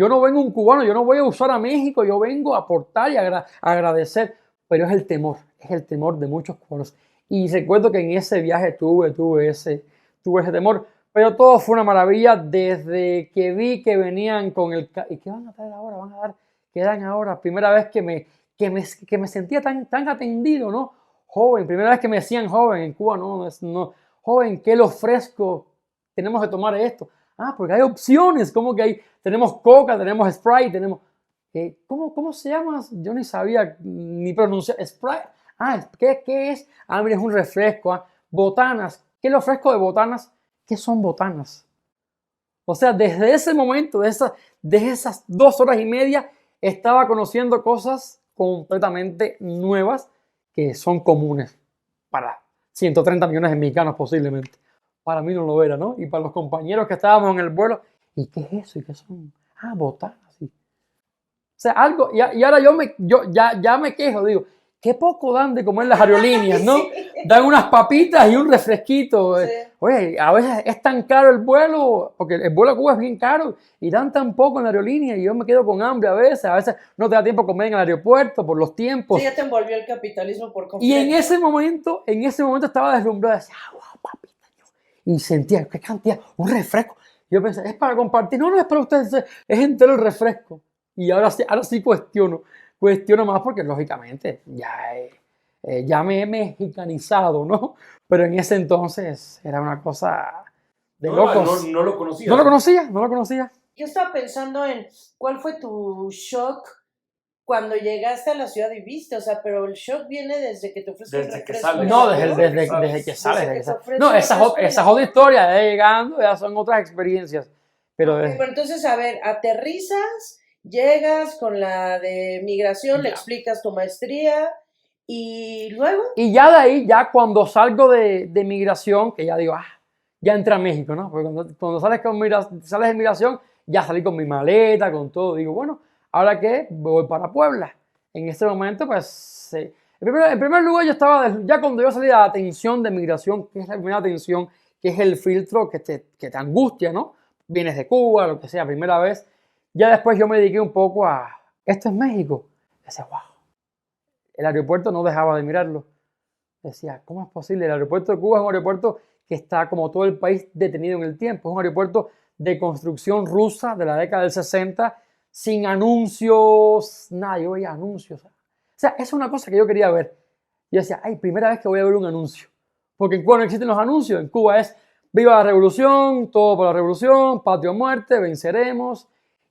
no vengo un cubano, yo no voy a usar a México, yo vengo a aportar y a agradecer, pero es el temor de muchos cubanos. Y recuerdo que en ese viaje tuve ese temor, pero todo fue una maravilla desde que vi que venían con el... ¿Y qué van a traer ahora? Van a dar, ¿qué dan ahora? Primera vez que me sentía tan atendido, ¿no? Joven, primera vez que me decían joven en Cuba, no, joven, ¿qué le ofrezco? Tenemos que tomar esto. Ah, porque hay opciones, como que tenemos Coca, tenemos Sprite, tenemos... ¿Cómo se llama? Yo ni sabía ni pronunciar. Sprite. Ah, ¿qué es? Ah, mira, es un refresco. Ah, botanas. ¿Qué le ofrezco de botanas? ¿Qué son botanas? O sea, desde ese momento, de esas 2 horas y media, estaba conociendo cosas completamente nuevas que son comunes para 130 millones de mexicanos posiblemente. Para mí no lo era, ¿no? Y para los compañeros que estábamos en el vuelo, ¿y qué es eso? ¿Y qué son? Ah, botanas. Sí. O sea, algo, y ahora yo ya me quejo, digo, qué poco dan de comer las aerolíneas, ¿no? Sí. Dan unas papitas y un refresquito. Sí. Oye, a veces es tan caro el vuelo, porque el vuelo a Cuba es bien caro, y dan tan poco en la aerolínea, y yo me quedo con hambre a veces no te da tiempo a comer en el aeropuerto por los tiempos. Sí, ya te envolvió el capitalismo por completo. Y en ese momento estaba deslumbrado, decía, wow, papita. Y sentía, qué cantidad, un refresco. Yo pensé, es para compartir. No, es para ustedes, es entero el refresco. Y ahora sí cuestiono más porque lógicamente ya me he mexicanizado, ¿no? Pero en ese entonces era una cosa de locos. No lo conocía. No lo conocía. Yo estaba pensando en cuál fue tu shock cuando llegaste a la ciudad y viste, o sea, pero el shock viene desde que te ofrecen desde refresco. Que sales. No, desde que sales. No, esa es otra historia, llegando, ya son otras experiencias. Pero Pero entonces, a ver, aterrizas, llegas con la de migración, le ya. explicas tu maestría y luego, Y ya de ahí, ya cuando salgo de migración, que ya digo, ya entré a México, ¿no? Porque cuando sales de migración, ya salí con mi maleta, con todo. Digo, bueno, ¿ahora qué? Voy para Puebla. En este momento, pues, en primer lugar, yo estaba, ya cuando yo salí de la atención de migración, que es la primera atención, que es el filtro que te angustia, ¿no? Vienes de Cuba, lo que sea, primera vez. Ya después yo me dediqué un poco a, esto es México. Decía, wow. El aeropuerto no dejaba de mirarlo. Decía, ¿cómo es posible? El aeropuerto de Cuba es un aeropuerto que está, como todo el país, detenido en el tiempo. Es un aeropuerto de construcción rusa de la década del 60, sin anuncios, nada, yo veía anuncios. O sea, esa es una cosa que yo quería ver. Yo decía, ay, primera vez que voy a ver un anuncio. Porque en Cuba no existen los anuncios. En Cuba es, viva la revolución, todo por la revolución, patria o muerte, venceremos.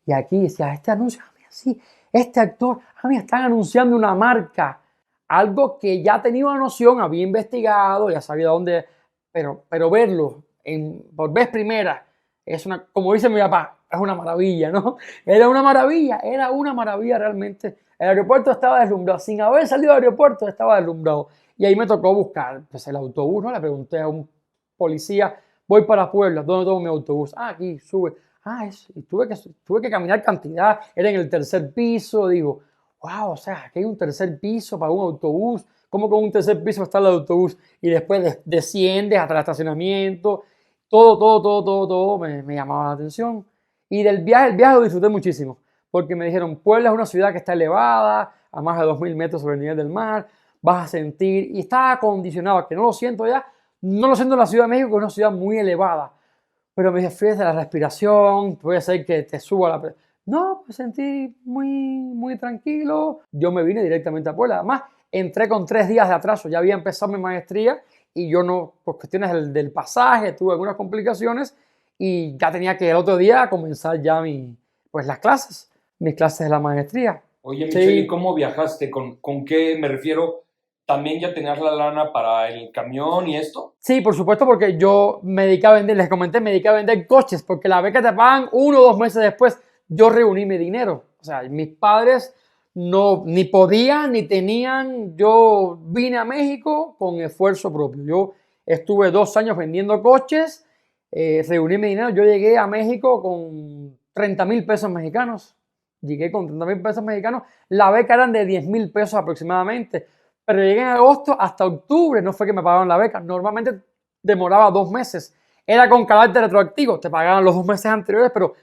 Y aquí decía, este anuncio, mira, sí, este actor, mira, están anunciando una marca. Algo que ya tenía una noción, había investigado, ya sabía dónde, pero verlo por vez primera, es una, como dice mi papá, es una maravilla, ¿no? Era una maravilla realmente. El aeropuerto estaba deslumbrado, sin haber salido del aeropuerto estaba deslumbrado. Y ahí me tocó buscar pues, el autobús, ¿no? Le pregunté a un policía, voy para Puebla, ¿dónde tomo mi autobús? Aquí, sube. Y tuve que caminar cantidad, era en el tercer piso, digo, wow, o sea, aquí hay un tercer piso para un autobús. ¿Cómo con un tercer piso está el autobús? Y después desciendes hasta el estacionamiento. Todo me llamaba la atención. Y el viaje lo disfruté muchísimo. Porque me dijeron, Puebla es una ciudad que está elevada, a más de 2000 metros sobre el nivel del mar. Vas a sentir, y estaba acondicionado, que no lo siento ya, no lo siento en la Ciudad de México, que es una ciudad muy elevada. Pero me dije, fíjate la respiración, puede ser que te suba la presión. No, me sentí muy tranquilo. Yo me vine directamente a Puebla. Además, entré con 3 días de atraso. Ya había empezado mi maestría y yo no, por cuestiones del pasaje, tuve algunas complicaciones y ya tenía que el otro día comenzar ya pues las clases, mis clases de la maestría. Oye, Sí. Michelle, ¿y cómo viajaste? ¿Con qué me refiero? ¿También ya tenías la lana para el camión y esto? Sí, por supuesto, porque yo me dedicaba a vender, les comenté, me dedicaba a vender coches, porque la beca te pagan 1 o 2 meses después. Yo reuní mi dinero. O sea, mis padres no, ni podían, ni tenían. Yo vine a México con esfuerzo propio. Yo estuve 2 años vendiendo coches, reuní mi dinero. Yo llegué a México con 30,000 pesos mexicanos. Llegué con 30,000 pesos mexicanos. La beca eran de 10,000 pesos aproximadamente. Pero llegué en agosto hasta octubre, no fue que me pagaban la beca. Normalmente demoraba 2 meses. Era con carácter retroactivo, te pagaban los 2 meses anteriores, pero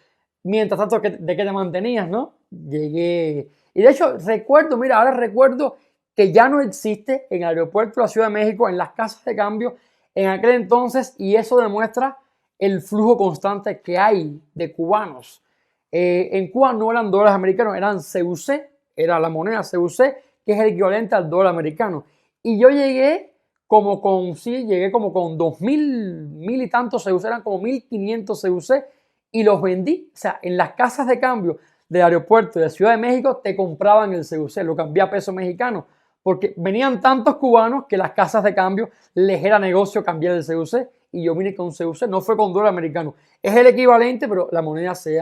mientras tanto, ¿de qué te mantenías, no? Llegué. Y de hecho, recuerdo, mira, ahora recuerdo que ya no existe en el aeropuerto de la Ciudad de México, en las casas de cambio, en aquel entonces, y eso demuestra el flujo constante que hay de cubanos. En Cuba no eran dólares americanos, eran CUC, era la moneda CUC, que es el equivalente al dólar americano. Y yo llegué llegué como con 2,000 y tantos CUC, eran como 1,500 CUC, y los vendí. O sea, en las casas de cambio del aeropuerto de Ciudad de México te compraban el CUC, lo cambié a peso mexicano, porque venían tantos cubanos que las casas de cambio les era negocio cambiar el CUC, y yo vine con CUC, no fue con dólar americano. Es el equivalente, pero la moneda se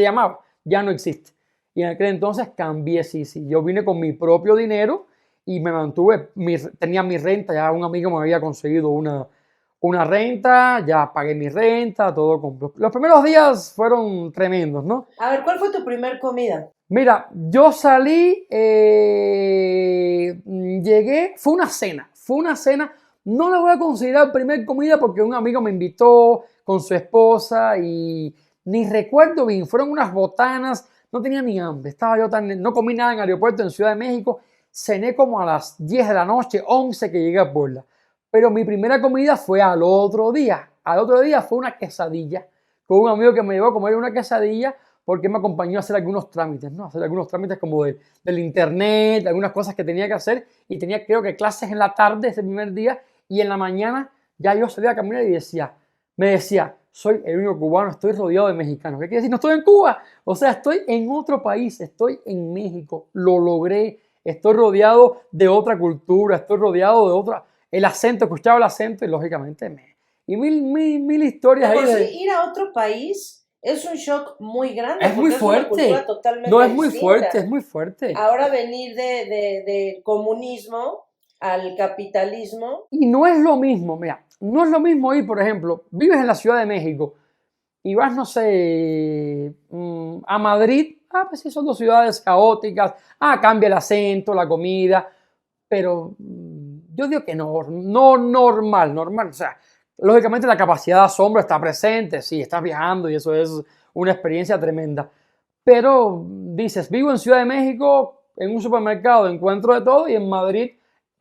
llamaba, ya no existe. Y en aquel entonces cambié, sí. Yo vine con mi propio dinero y me mantuve, tenía mi renta, ya un amigo me había conseguido una renta, ya pagué mi renta, todo completo. Los primeros días fueron tremendos, ¿no? a ver, ¿cuál fue tu primer comida? Mira, yo salí, llegué, fue una cena, no la voy a considerar primer comida porque un amigo me invitó con su esposa y ni recuerdo bien, fueron unas botanas, no tenía ni hambre, no comí nada en el aeropuerto en Ciudad de México, cené como a las 10 de la noche, 11 que llegué a Puebla, pero mi primera comida fue al otro día fue una quesadilla, con un amigo que me llevó a comer una quesadilla, porque me acompañó a hacer algunos trámites, ¿no? Hacer algunos trámites como del internet, algunas cosas que tenía que hacer, y tenía creo que clases en la tarde ese primer día, y en la mañana ya yo salía a caminar y me decía, soy el único cubano, estoy rodeado de mexicanos. ¿Qué quiere decir? No estoy en Cuba, o sea, estoy en otro país, estoy en México, lo logré, estoy rodeado de otra cultura, estoy rodeado de otra, el acento, escuchaba el acento y lógicamente y mil historias ahí. Sí, ir a otro país es un shock muy grande. Es muy porque una fuerte. cultura totalmente No, es muy distinta. fuerte, es muy fuerte. Ahora venir del comunismo al capitalismo. Y no es lo mismo, mira, no es lo mismo ir, por ejemplo, vives en la Ciudad de México y vas, no sé, a Madrid. Pues sí, son dos ciudades caóticas. Cambia el acento, la comida, pero yo digo que no normal. O sea, lógicamente la capacidad de asombro está presente, sí, estás viajando y eso es una experiencia tremenda. Pero dices, vivo en Ciudad de México, en un supermercado encuentro de todo y en Madrid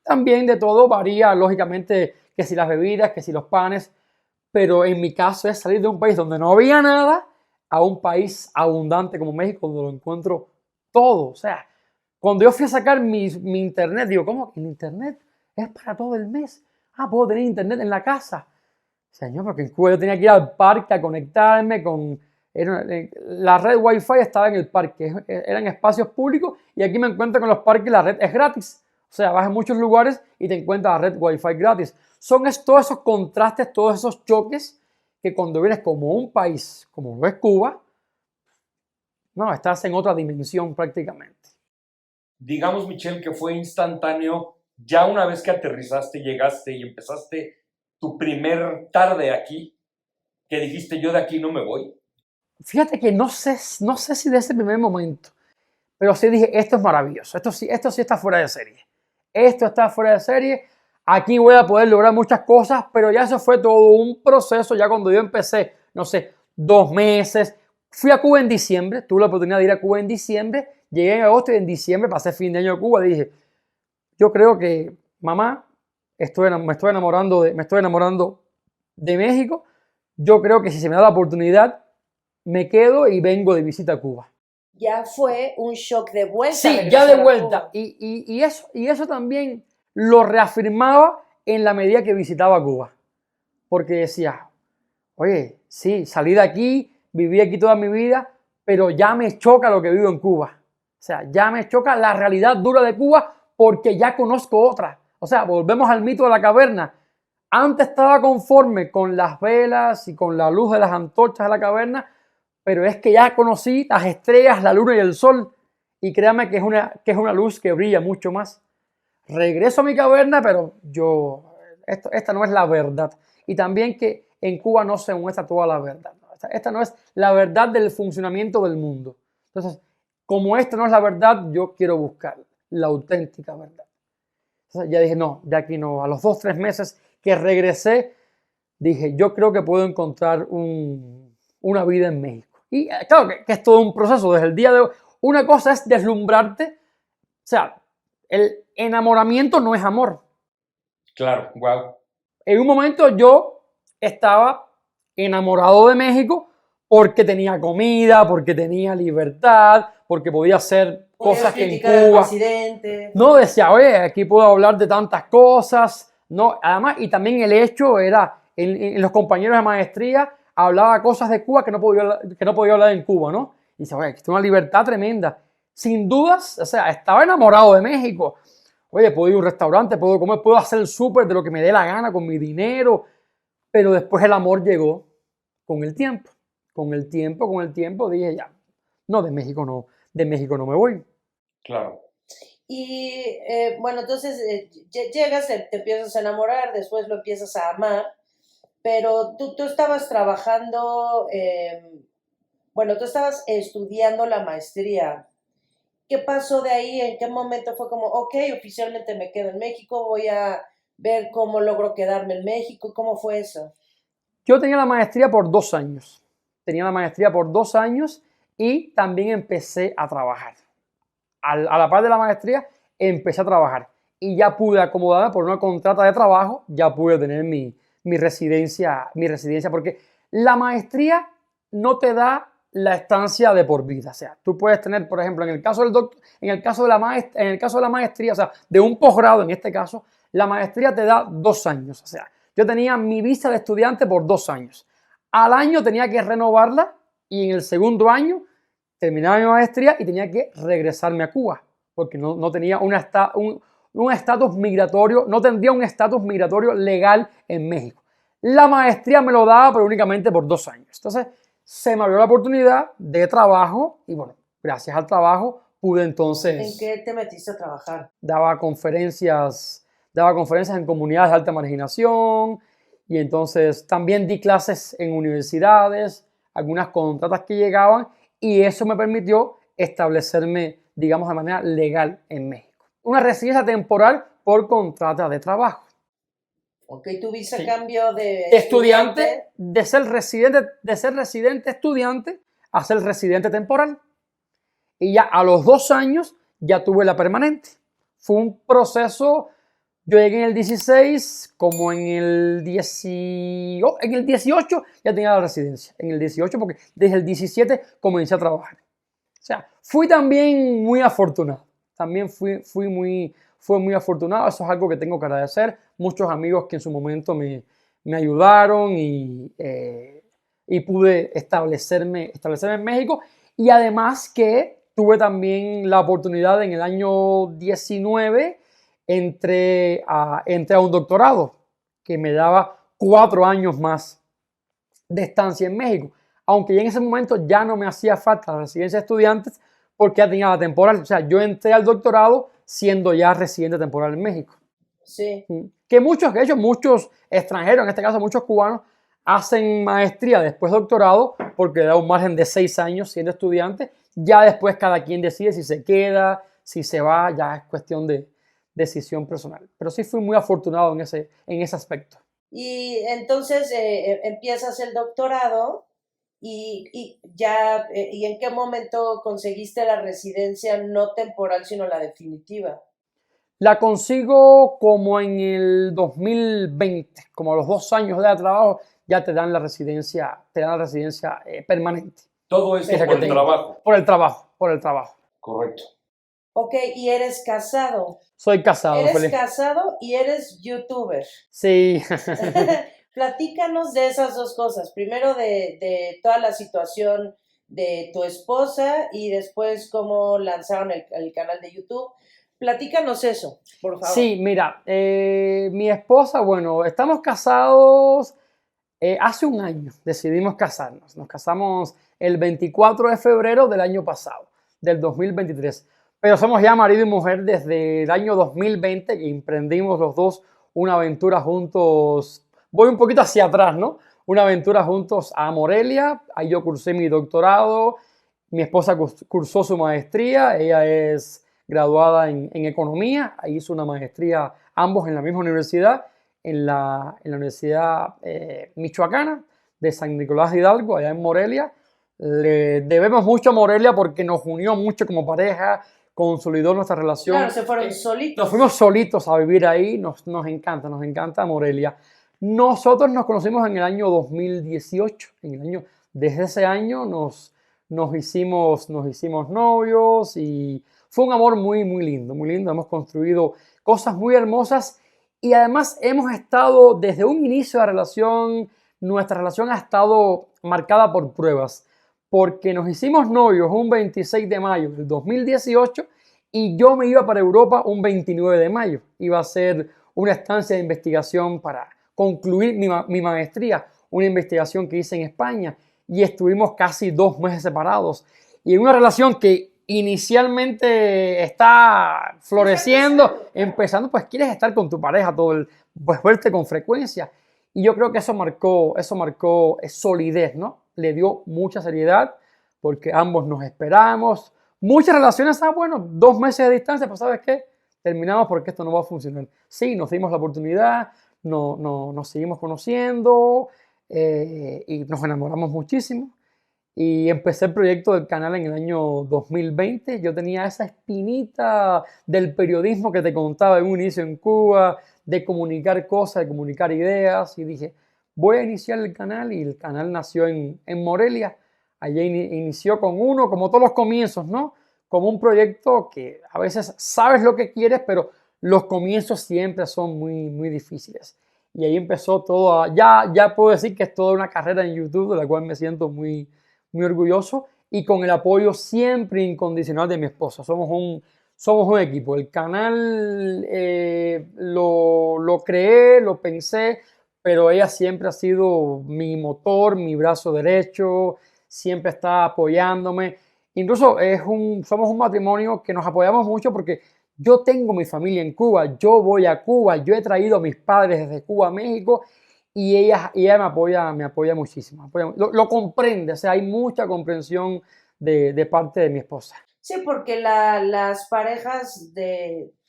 también de todo, varía lógicamente que si las bebidas, que si los panes, pero en mi caso es salir de un país donde no había nada a un país abundante como México, donde lo encuentro todo. O sea, cuando yo fui a sacar mi internet, digo, ¿cómo? ¿El internet es para todo el mes? Puedo tener internet en la casa. Señor, porque en Cuba yo tenía que ir al parque a conectarme con... La red Wi-Fi estaba en el parque, eran espacios públicos y aquí me encuentro con los parques, la red es gratis. O sea, vas a muchos lugares y te encuentras la red Wi-Fi gratis. Son todos esos contrastes, todos esos choques que cuando vienes como un país, como lo es Cuba, no, estás en otra dimensión prácticamente. Digamos, Michelle, que fue instantáneo, ya una vez que aterrizaste, llegaste y empezaste tu primer tarde aquí, que dijiste, yo de aquí no me voy. Fíjate que no sé si de ese primer momento, pero sí dije, esto es maravilloso, esto sí está fuera de serie. Esto está fuera de serie, aquí voy a poder lograr muchas cosas, pero ya eso fue todo un proceso, ya cuando yo empecé, no sé, 2 meses, fui a Cuba en diciembre, tuve la oportunidad de ir a Cuba en diciembre, llegué en agosto y en diciembre pasé fin de año a Cuba, dije, yo creo que, mamá, me estoy enamorando de México, yo creo que si se me da la oportunidad, me quedo y vengo de visita a Cuba. Ya fue un shock de vuelta. Sí, ya de vuelta. Y eso también lo reafirmaba en la medida que visitaba Cuba. Porque decía, oye, sí, salí de aquí, viví aquí toda mi vida, pero ya me choca lo que vivo en Cuba. O sea, ya me choca la realidad dura de Cuba porque ya conozco otra. O sea, volvemos al mito de la caverna. Antes estaba conforme con las velas y con la luz de las antorchas de la caverna, pero es que ya conocí las estrellas, la luna y el sol, y créame que es una luz que brilla mucho más. Regreso a mi caverna, pero esta no es la verdad. Y también que en Cuba no se muestra toda la verdad. Esta no es la verdad del funcionamiento del mundo. Entonces, como esta no es la verdad, yo quiero buscar la auténtica verdad. Entonces ya dije, no, de aquí no. A los 2 o 3 meses que regresé, dije, yo creo que puedo encontrar una vida en México. Y claro que es todo un proceso desde el día de hoy. Una cosa es deslumbrarte, o sea, el enamoramiento no es amor. Claro, wow. En un momento yo estaba enamorado de México porque tenía comida, porque tenía libertad, porque podía hacer cosas que en Cuba... No, decía, oye, aquí puedo hablar de tantas cosas. No, además, y también el hecho era, en los compañeros de maestría, hablaba cosas de Cuba que no podía hablar en Cuba, ¿no? Y dice, oye, esto es una libertad tremenda. Sin dudas, o sea, estaba enamorado de México. Oye, puedo ir a un restaurante, puedo comer, puedo hacer el súper de lo que me dé la gana con mi dinero. Pero después el amor llegó con el tiempo. Con el tiempo dije ya, no, de México no me voy. Claro. Y bueno, entonces llegas, te empiezas a enamorar, después lo empiezas a amar, pero tú estabas trabajando, tú estabas estudiando la maestría. ¿Qué pasó de ahí? ¿En qué momento fue como, ok, oficialmente me quedo en México, voy a ver cómo logro quedarme en México? ¿Cómo fue eso? Yo tenía la maestría por 2 años. Tenía la maestría por 2 años y también empecé a trabajar. A la par de la maestría, empecé a trabajar. Y ya pude acomodarme por una contrata de trabajo, ya pude tener mi residencia, porque la maestría no te da la estancia de por vida. O sea, tú puedes tener, por ejemplo, en el caso de la maestría, o sea, de un posgrado en este caso, la maestría te da 2 años. O sea, yo tenía mi visa de estudiante por 2 años. Al año tenía que renovarla y en el segundo año terminaba mi maestría y tenía que regresarme a Cuba porque no tenía un estatus migratorio, no tendría un estatus migratorio legal en México. La maestría me lo daba, pero únicamente por 2 años. Entonces, se me abrió la oportunidad de trabajo y bueno, gracias al trabajo pude entonces... ¿En qué te metiste a trabajar? Daba conferencias en comunidades de alta marginación y entonces también di clases en universidades, algunas contratas que llegaban y eso me permitió establecerme, digamos, de manera legal en México. Una residencia temporal por contrata de trabajo. Ok, tuviste Sí. cambio de Estudiante, de ser residente estudiante a ser residente temporal. Y ya a los 2 años ya tuve la permanente. Fue un proceso, yo llegué en el 16, como en el 18 ya tenía la residencia. En el 18 porque desde el 17 comencé a trabajar. O sea, fui también muy afortunado. También fui muy afortunado. Eso es algo que tengo que agradecer. Muchos amigos que en su momento me ayudaron y pude establecerme en México. Y además que tuve también la oportunidad en el año 19, entré a un doctorado que me daba 4 años más de estancia en México. Aunque ya en ese momento ya no me hacía falta la residencia de estudiantes porque ya tenía la temporal. O sea, yo entré al doctorado siendo ya residente temporal en México. Sí. Que de hecho, muchos extranjeros, en este caso muchos cubanos, hacen maestría después doctorado porque da un margen de 6 años siendo estudiante. Ya después cada quien decide si se queda, si se va, ya es cuestión de decisión personal. Pero sí fui muy afortunado en ese aspecto. Y entonces empiezas el doctorado y ya, ¿y en qué momento conseguiste la residencia no temporal, sino la definitiva? La consigo como en el 2020, como a los 2 años de trabajo, ya te dan la residencia permanente. Todo esto Esa por que el tengo. trabajo. Por el trabajo. Correcto. Ok, y eres casado. Soy casado, Eres feliz. casado y eres youtuber. Sí. Platícanos de esas dos cosas. Primero de toda la situación de tu esposa y después cómo lanzaron el canal de YouTube. Platícanos eso, por favor. Sí, mira, mi esposa, bueno, estamos casados hace un año, decidimos casarnos. Nos casamos el 24 de febrero del año pasado, del 2023. Pero somos ya marido y mujer desde el año 2020 que emprendimos los dos una aventura juntos. Voy un poquito hacia atrás, ¿no? Una aventura juntos a Morelia. Ahí yo cursé mi doctorado. Mi esposa cursó su maestría. Ella es graduada en economía. Ahí hizo una maestría ambos en la misma universidad, en la Universidad Michoacana de San Nicolás de Hidalgo, allá en Morelia. Le debemos mucho a Morelia porque nos unió mucho como pareja, consolidó nuestra relación. Claro, se fueron solitos. Nos fuimos solitos a vivir ahí, nos encanta Morelia. Nosotros nos conocimos en el año 2018, desde ese año nos hicimos novios y fue un amor muy lindo, hemos construido cosas muy hermosas y además hemos estado desde un inicio de la relación, nuestra relación ha estado marcada por pruebas, porque nos hicimos novios un 26 de mayo del 2018 y yo me iba para Europa un 29 de mayo. Iba a ser una estancia de investigación para concluir mi maestría, una investigación que hice en España y estuvimos casi 2 meses separados. Y en una relación que inicialmente está floreciendo, empezando, pues quieres estar con tu pareja pues verte con frecuencia. Y yo creo que eso marcó solidez, ¿no? Le dio mucha seriedad porque ambos nos esperamos. Muchas relaciones, bueno, 2 meses de distancia, pues ¿sabes qué? Terminamos porque esto no va a funcionar. Sí, nos dimos la oportunidad, nos seguimos conociendo y nos enamoramos muchísimo. Y empecé el proyecto del canal en el año 2020. Yo tenía esa espinita del periodismo que te contaba en un inicio en Cuba, de comunicar cosas, de comunicar ideas. Y dije, voy a iniciar el canal. Y el canal nació en Morelia. Allí inició como todos los comienzos, ¿no? Como un proyecto que a veces sabes lo que quieres, pero los comienzos siempre son muy difíciles. Y ahí empezó todo. Ya puedo decir que es toda una carrera en YouTube, de la cual me siento muy orgulloso y con el apoyo siempre incondicional de mi esposa. Somos un equipo. El canal lo creé, lo pensé, pero ella siempre ha sido mi motor, mi brazo derecho. siempre está apoyándome. Incluso somos un matrimonio que nos apoyamos mucho porque yo tengo mi familia en Cuba, yo voy a Cuba, yo he traído a mis padres desde Cuba a México y ella me apoya muchísimo. Lo comprende, o sea, hay mucha comprensión de parte de mi esposa. Sí, porque las parejas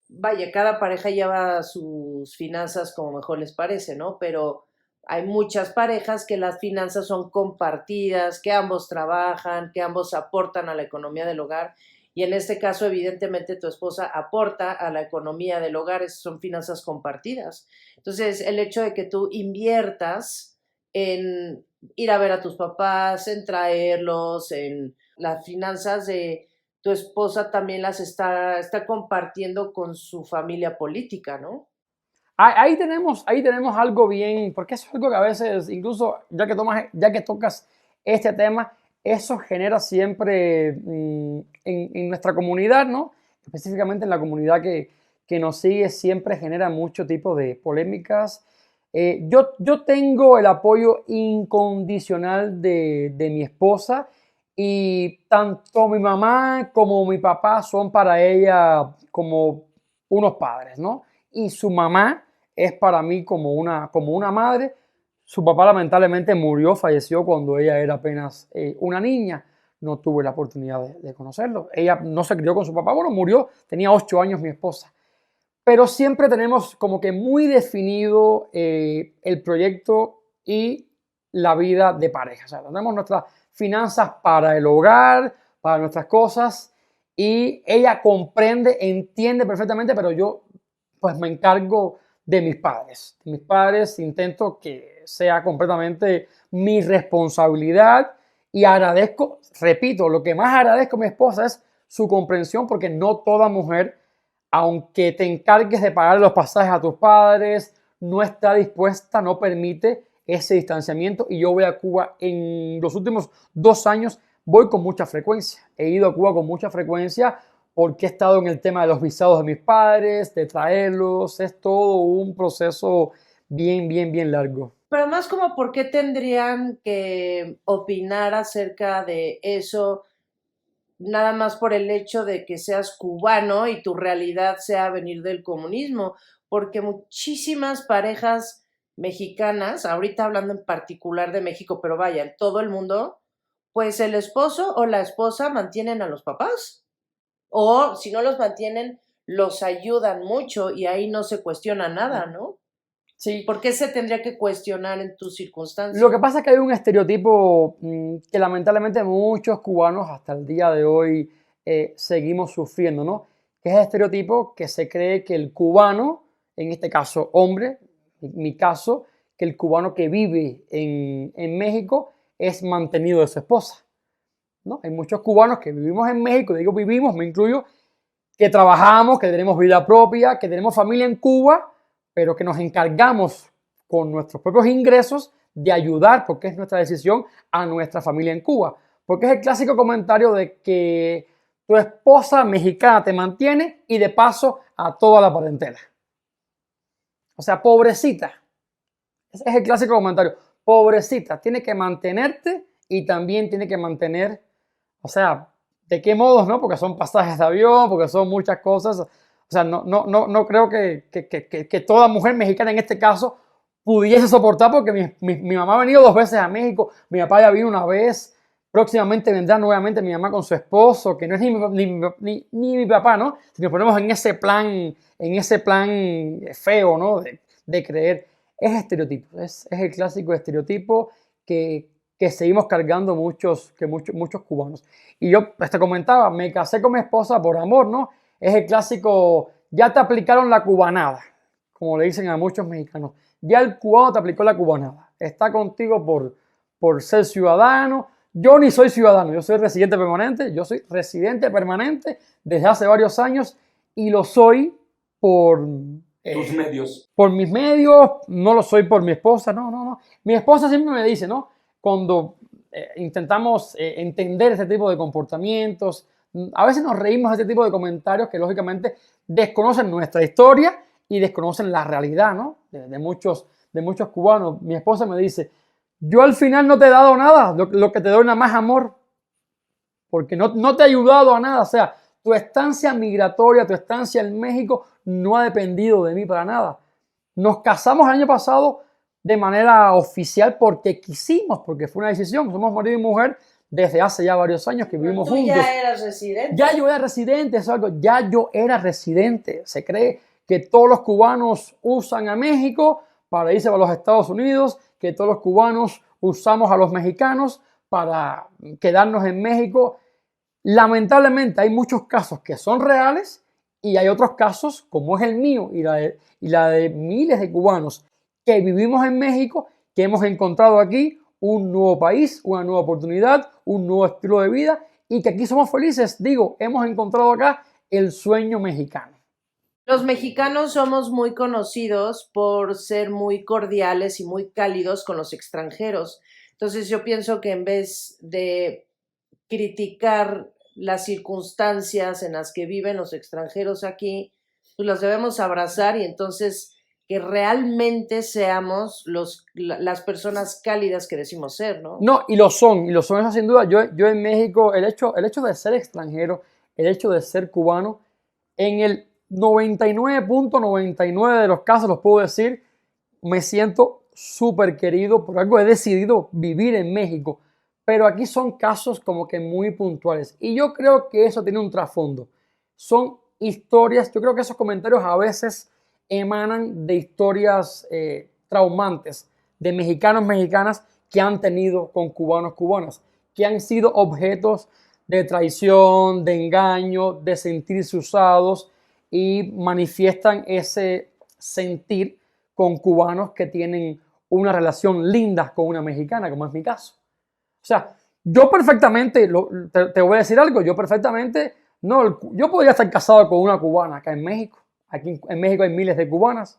vaya, cada pareja lleva sus finanzas como mejor les parece, ¿no? Pero hay muchas parejas que las finanzas son compartidas, que ambos trabajan, que ambos aportan a la economía del hogar. Y en este caso, evidentemente, tu esposa aporta a la economía del hogar, son finanzas compartidas. Entonces, el hecho de que tú inviertas en ir a ver a tus papás, en traerlos, en las finanzas de tu esposa también las está compartiendo con su familia política, ¿no? Ahí tenemos algo bien, porque eso es algo que a veces, incluso ya que tocas este tema, eso genera siempre en nuestra comunidad, ¿no? Específicamente en la comunidad que nos sigue, siempre genera mucho tipo de polémicas. Yo tengo el apoyo incondicional de mi esposa y tanto mi mamá como mi papá son para ella como unos padres, ¿no? Y su mamá es para mí como una madre. Su papá lamentablemente falleció cuando ella era apenas una niña. No tuve la oportunidad de conocerlo. Ella no se crió con su papá, bueno, murió, tenía 8 años mi esposa. Pero siempre tenemos como que muy definido el proyecto y la vida de pareja. O sea, tenemos nuestras finanzas para el hogar, para nuestras cosas, y ella comprende, entiende perfectamente, pero yo pues me encargo de mis padres. De mis padres intento que sea completamente mi responsabilidad y agradezco, repito, lo que más agradezco a mi esposa es su comprensión, porque no toda mujer, aunque te encargues de pagar los pasajes a tus padres, no está dispuesta, no permite ese distanciamiento. Y yo voy a Cuba en los últimos 2 años, voy con mucha frecuencia. He ido a Cuba con mucha frecuencia porque he estado en el tema de los visados de mis padres, de traerlos. Es todo un proceso bien largo. Pero además, como, ¿por qué tendrían que opinar acerca de eso? Nada más por el hecho de que seas cubano y tu realidad sea venir del comunismo, porque muchísimas parejas mexicanas, ahorita hablando en particular de México, pero vaya, en todo el mundo, pues el esposo o la esposa mantienen a los papás, o si no los mantienen, los ayudan mucho y ahí no se cuestiona nada, ¿no? Sí. ¿Por qué se tendría que cuestionar en tus circunstancias? Lo que pasa es que hay un estereotipo que lamentablemente muchos cubanos hasta el día de hoy seguimos sufriendo, ¿no? Que es el estereotipo que se cree que el cubano, en este caso hombre, en mi caso, que el cubano que vive en México es mantenido de su esposa, ¿no? Hay muchos cubanos que vivimos en México, digo vivimos, me incluyo, que trabajamos, que tenemos vida propia, que tenemos familia en Cuba, pero que nos encargamos con nuestros propios ingresos de ayudar, porque es nuestra decisión, a nuestra familia en Cuba. Porque es el clásico comentario de que tu esposa mexicana te mantiene y de paso a toda la parentela. O sea, pobrecita. Ese es el clásico comentario. Pobrecita, tiene que mantenerte y también tiene que mantener, o sea, ¿de qué modos, no? Porque son pasajes de avión, porque son muchas cosas. O sea, no creo que toda mujer mexicana en este caso pudiese soportar, porque mi mamá ha venido 2 veces a México, mi papá ya vino una vez, próximamente vendrá nuevamente mi mamá con su esposo, que no es ni mi papá, ¿no? Si nos ponemos en ese plan feo, ¿no? De creer, es estereotipo, es el clásico estereotipo que seguimos cargando muchos cubanos. Y yo te comentaba, me casé con mi esposa por amor, ¿no? Es el clásico, ya te aplicaron la cubanada, como le dicen a muchos mexicanos. Ya el cubano te aplicó la cubanada. Está contigo por ser ciudadano. Yo ni soy ciudadano, yo soy residente permanente. Yo soy residente permanente desde hace varios años y lo soy por tus medios. Por mis medios, no lo soy por mi esposa, no. Mi esposa siempre me dice, ¿no? Cuando intentamos entender este tipo de comportamientos, a veces nos reímos de este tipo de comentarios que lógicamente desconocen nuestra historia y desconocen la realidad, ¿no? De muchos cubanos. Mi esposa me dice, Yo al final no te he dado nada, lo que te doy nada más amor, porque no te he ayudado a nada. O sea, tu estancia migratoria, tu estancia en México no ha dependido de mí para nada. Nos casamos el año pasado de manera oficial porque quisimos, porque fue una decisión. Somos marido y mujer desde hace ya varios años que vivimos juntos. ¿Tú ya eras residente? Ya yo era residente, eso es algo, ya yo era residente. Se cree que todos los cubanos usan a México para irse a los Estados Unidos, que todos los cubanos usamos a los mexicanos para quedarnos en México. Lamentablemente hay muchos casos que son reales y hay otros casos, como es el mío y la de miles de cubanos que vivimos en México, que hemos encontrado aquí un nuevo país, una nueva oportunidad, un nuevo estilo de vida y que aquí somos felices. Digo, hemos encontrado acá el sueño mexicano. Los mexicanos somos muy conocidos por ser muy cordiales y muy cálidos con los extranjeros. Entonces yo pienso que en vez de criticar las circunstancias en las que viven los extranjeros aquí, pues los debemos abrazar y entonces que realmente seamos las personas cálidas que decimos ser, ¿no? No, y lo son eso sin duda. Yo en México, el hecho de ser extranjero, el hecho de ser cubano, en el 99.99 de los casos, los puedo decir, me siento súper querido, por algo he decidido vivir en México, pero aquí son casos como que muy puntuales y yo creo que eso tiene un trasfondo. Son historias, yo creo que esos comentarios a veces emanan de historias traumantes de mexicanos, mexicanas que han tenido con cubanos, cubanas, que han sido objetos de traición, de engaño, de sentirse usados y manifiestan ese sentir con cubanos que tienen una relación linda con una mexicana, como es mi caso. O sea, yo perfectamente, te voy a decir algo, yo perfectamente, no, yo podría estar casado con una cubana acá en México. Aquí en México hay miles de cubanas,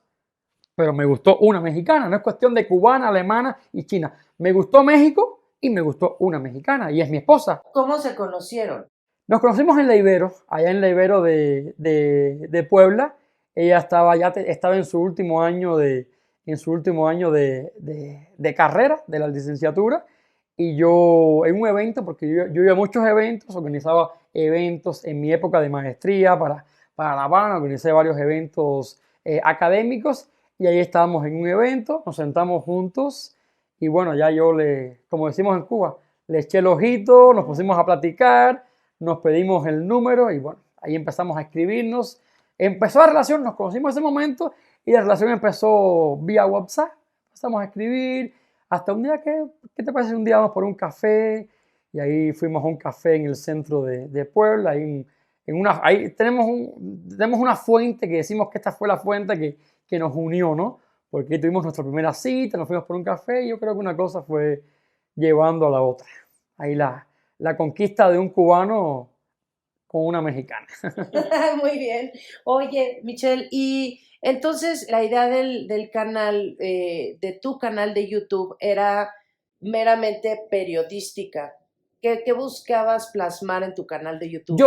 pero me gustó una mexicana. No es cuestión de cubana, alemana y china. Me gustó México y me gustó una mexicana y es mi esposa. ¿Cómo se conocieron? Nos conocimos en La Ibero, allá en La Ibero de Puebla. Ella estaba en su último año de carrera, de la licenciatura. Y yo en un evento, porque yo iba a muchos eventos, organizaba eventos en mi época de maestría para La Habana, organicé varios eventos académicos y ahí estábamos en un evento, nos sentamos juntos y bueno, ya como decimos en Cuba, le eché el ojito, nos pusimos a platicar, nos pedimos el número y bueno, ahí empezamos a escribirnos. Empezó la relación, nos conocimos en ese momento y la relación empezó vía WhatsApp, empezamos a escribir. Hasta un día ¿qué te parece? Un día vamos por un café y ahí fuimos a un café en el centro de Puebla. Ahí tenemos una fuente que decimos que esta fue la fuente que nos unió, ¿no? Porque tuvimos nuestra primera cita, nos fuimos por un café y yo creo que una cosa fue llevando a la otra. Ahí la conquista de un cubano con una mexicana. Muy bien. Oye, Michelle, y entonces la idea del canal, de tu canal de YouTube, era meramente periodística. ¿Qué buscabas plasmar en tu canal de YouTube?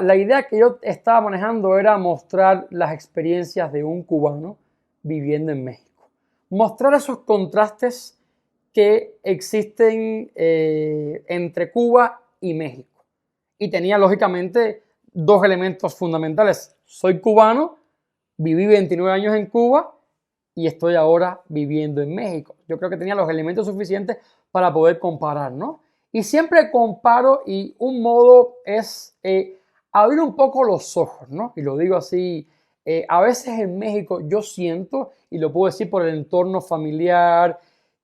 La idea que yo estaba manejando era mostrar las experiencias de un cubano viviendo en México. Mostrar esos contrastes que existen entre Cuba y México. Y tenía lógicamente dos elementos fundamentales. Soy cubano, viví 29 años en Cuba y estoy ahora viviendo en México. Yo creo que tenía los elementos suficientes para poder comparar, ¿no? Y siempre comparo y un modo es abrir un poco los ojos, ¿no? Y lo digo así, a veces en México yo siento, y lo puedo decir por el entorno familiar,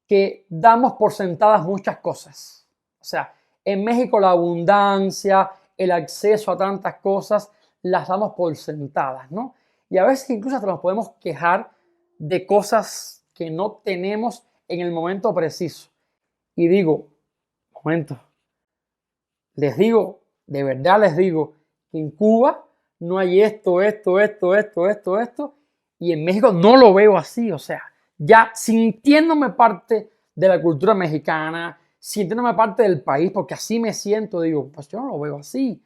que damos por sentadas muchas cosas. O sea, en México la abundancia, el acceso a tantas cosas, las damos por sentadas, ¿no? Y a veces incluso hasta nos podemos quejar de cosas que no tenemos en el momento preciso. Y digo, momento, de verdad les digo, que en Cuba no hay esto, y en México no lo veo así, o sea, ya sintiéndome parte de la cultura mexicana, sintiéndome parte del país, porque así me siento, digo, pues yo no lo veo así.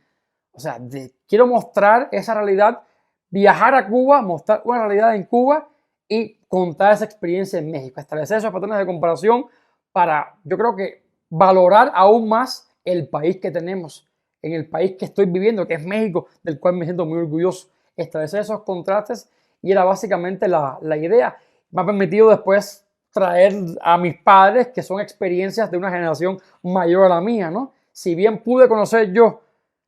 O sea, quiero mostrar esa realidad, viajar a Cuba, mostrar una realidad en Cuba y contar esa experiencia en México, establecer esos patrones de comparación para, yo creo que valorar aún más el país que tenemos, en el país que estoy viviendo, que es México, del cual me siento muy orgulloso. Establecer esos contrastes y era básicamente la idea. Me ha permitido después traer a mis padres, que son experiencias de una generación mayor a la mía, ¿no? Si bien pude conocer yo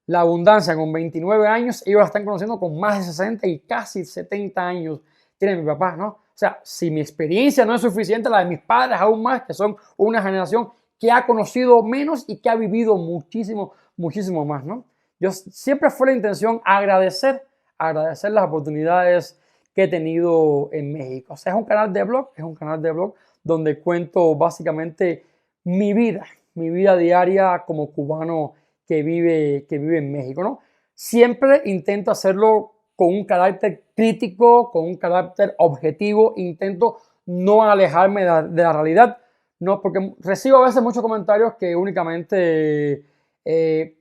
la abundancia con 29 años, ellos la están conociendo con más de 60 y casi 70 años tiene mi papá, ¿no? O sea, si mi experiencia no es suficiente, la de mis padres aún más, que son una generación que ha conocido menos y que ha vivido muchísimo, muchísimo más, ¿no? Yo siempre fue la intención agradecer las oportunidades que he tenido en México. O sea, es un canal de blog donde cuento básicamente mi vida diaria como cubano que vive en México, ¿no? Siempre intento hacerlo con un carácter crítico, con un carácter objetivo, intento no alejarme de la realidad, no, porque recibo a veces muchos comentarios que únicamente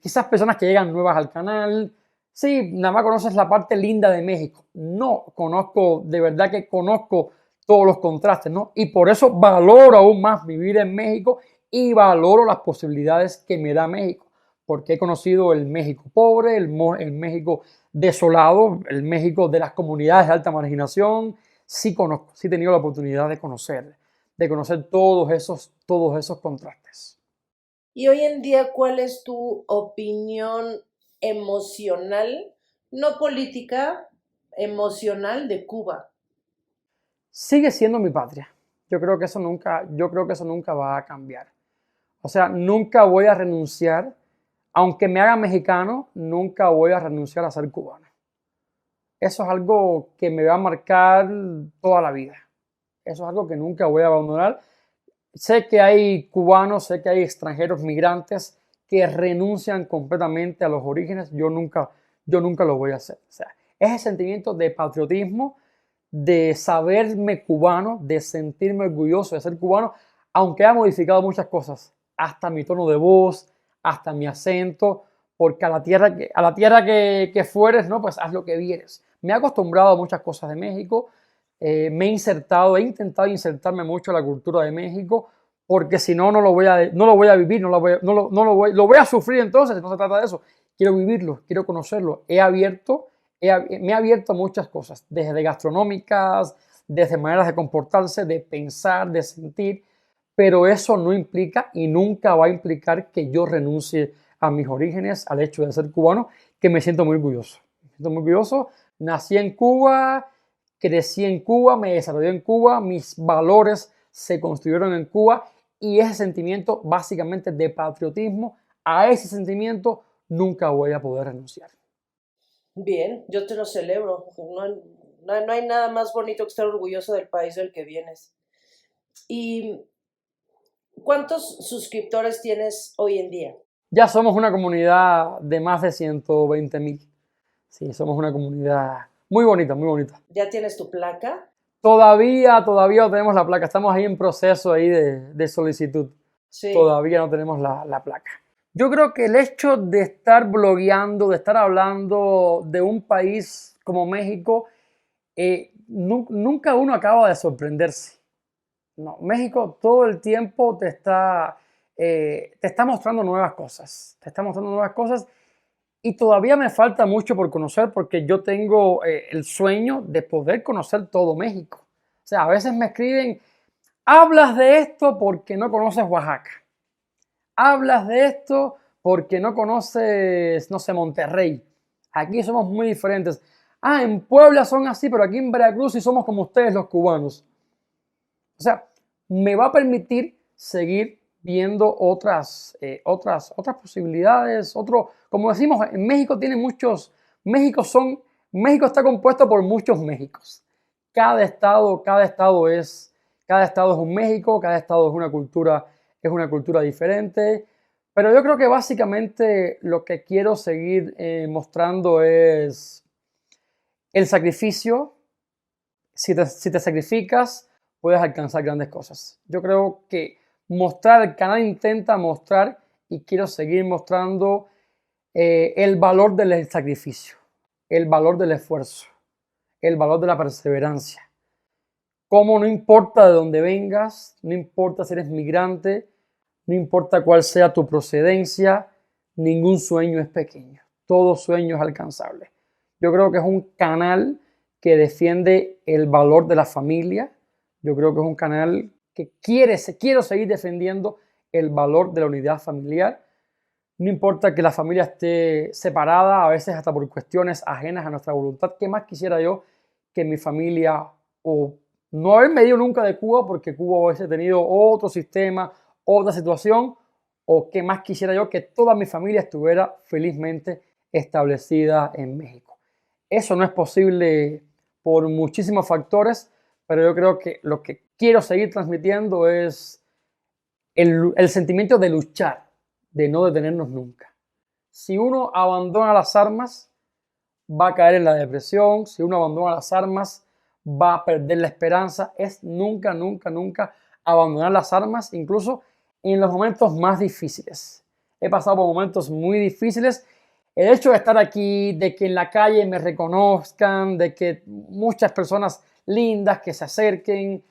quizás personas que llegan nuevas al canal, sí, nada más conoces la parte linda de México. No conozco, de verdad que conozco todos los contrastes, ¿no? Y por eso valoro aún más vivir en México y valoro las posibilidades que me da México, porque he conocido el México pobre, el México desolado, el México de las comunidades de alta marginación. Sí conozco, sí he tenido la oportunidad de conocer todos esos contrastes. Y hoy en día, ¿cuál es tu opinión emocional, no política, emocional de Cuba? Sigue siendo mi patria. Yo creo que eso nunca va a cambiar. O sea, nunca voy a renunciar, aunque me haga mexicano, nunca voy a renunciar a ser cubano. Eso es algo que me va a marcar toda la vida. Eso es algo que nunca voy a abandonar. Sé que hay cubanos, sé que hay extranjeros migrantes que renuncian completamente a los orígenes. Yo nunca lo voy a hacer. O sea, ese sentimiento de patriotismo, de saberme cubano, de sentirme orgulloso de ser cubano, aunque ha modificado muchas cosas, hasta mi tono de voz, hasta mi acento, porque a la tierra que fueres, ¿no? Pues haz lo que vieres. Me he acostumbrado a muchas cosas de México, he intentado insertarme mucho en la cultura de México, porque si no, no lo voy a vivir, lo voy a sufrir entonces, no se trata de eso. Quiero vivirlo, quiero conocerlo. Me he abierto a muchas cosas, desde gastronómicas, desde maneras de comportarse, de pensar, de sentir, pero eso no implica y nunca va a implicar que yo renuncie a mis orígenes, al hecho de ser cubano, que me siento muy orgulloso. Me siento muy orgulloso. Nací en Cuba, crecí en Cuba, me desarrollé en Cuba, mis valores se construyeron en Cuba y ese sentimiento básicamente de patriotismo, a ese sentimiento nunca voy a poder renunciar. Bien, yo te lo celebro. No hay nada más bonito que estar orgulloso del país del que vienes. ¿Y cuántos suscriptores tienes hoy en día? Ya somos una comunidad de más de 120,000. Sí, somos una comunidad muy bonita, muy bonita. ¿Ya tienes tu placa? Todavía no tenemos la placa. Estamos ahí en proceso ahí de solicitud. Sí. Todavía no tenemos la placa. Yo creo que el hecho de estar blogueando, de estar hablando de un país como México, nunca uno acaba de sorprenderse. No, México todo el tiempo te está mostrando nuevas cosas. Te está mostrando nuevas cosas y todavía me falta mucho por conocer porque yo tengo el sueño de poder conocer todo México. O sea, a veces me escriben, hablas de esto porque no conoces Oaxaca. Hablas de esto porque no conoces, no sé, Monterrey. Aquí somos muy diferentes. Ah, en Puebla son así, pero aquí en Veracruz sí somos como ustedes los cubanos. O sea, me va a permitir seguir viendo otras posibilidades, como decimos, en México tiene muchos, México está compuesto por muchos Méxicos. Cada estado es un México, cada estado es una cultura diferente, pero yo creo que básicamente lo que quiero seguir mostrando es el sacrificio. Si te sacrificas, puedes alcanzar grandes cosas. Yo creo que el canal intenta mostrar y quiero seguir mostrando el valor del sacrificio, el valor del esfuerzo, el valor de la perseverancia. cómo no importa de dónde vengas, no importa si eres migrante, no importa cuál sea tu procedencia, ningún sueño es pequeño, todo sueño es alcanzable. Yo creo que es un canal que defiende el valor de la familia. Yo creo que es un canal que quiero seguir defendiendo el valor de la unidad familiar. No importa que la familia esté separada, a veces hasta por cuestiones ajenas a nuestra voluntad. ¿Qué más quisiera yo que mi familia, o no haberme ido nunca de Cuba porque Cuba hubiese tenido otro sistema, otra situación, o qué más quisiera yo que toda mi familia estuviera felizmente establecida en México? Eso no es posible por muchísimos factores, pero yo creo que lo que quiero seguir transmitiendo es el sentimiento de luchar, de no detenernos nunca. Si uno abandona las armas, va a caer en la depresión. Si uno abandona las armas, va a perder la esperanza. Es nunca, nunca, nunca abandonar las armas, incluso en los momentos más difíciles. He pasado por momentos muy difíciles. El hecho de estar aquí, de que en la calle me reconozcan, de que muchas personas lindas que se acerquen,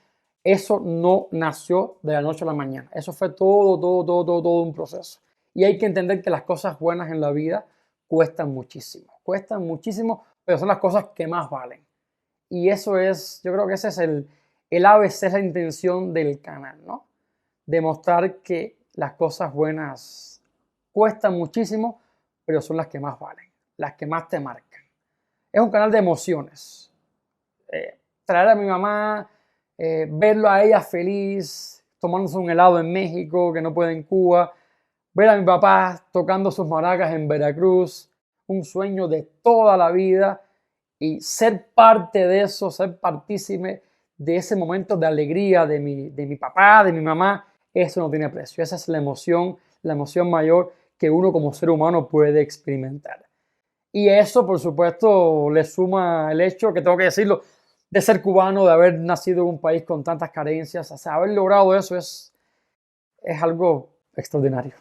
eso no nació de la noche a la mañana. Eso fue todo un proceso. Y hay que entender que las cosas buenas en la vida cuestan muchísimo, pero son las cosas que más valen. Y eso es, yo creo que ese es el ABC, es la intención del canal, ¿no? Demostrar que las cosas buenas cuestan muchísimo, pero son las que más valen, las que más te marcan. Es un canal de emociones. Traer a mi mamá, verlo a ella feliz, tomándose un helado en México que no puede en Cuba, ver a mi papá tocando sus maracas en Veracruz, un sueño de toda la vida, y ser parte de eso, ser partícipe de ese momento de alegría de mi papá, de mi mamá, eso no tiene precio. Esa es la emoción mayor que uno como ser humano puede experimentar. Y eso, por supuesto, le suma el hecho, que tengo que decirlo, de ser cubano, de haber nacido en un país con tantas carencias. O sea, haber logrado eso es algo extraordinario.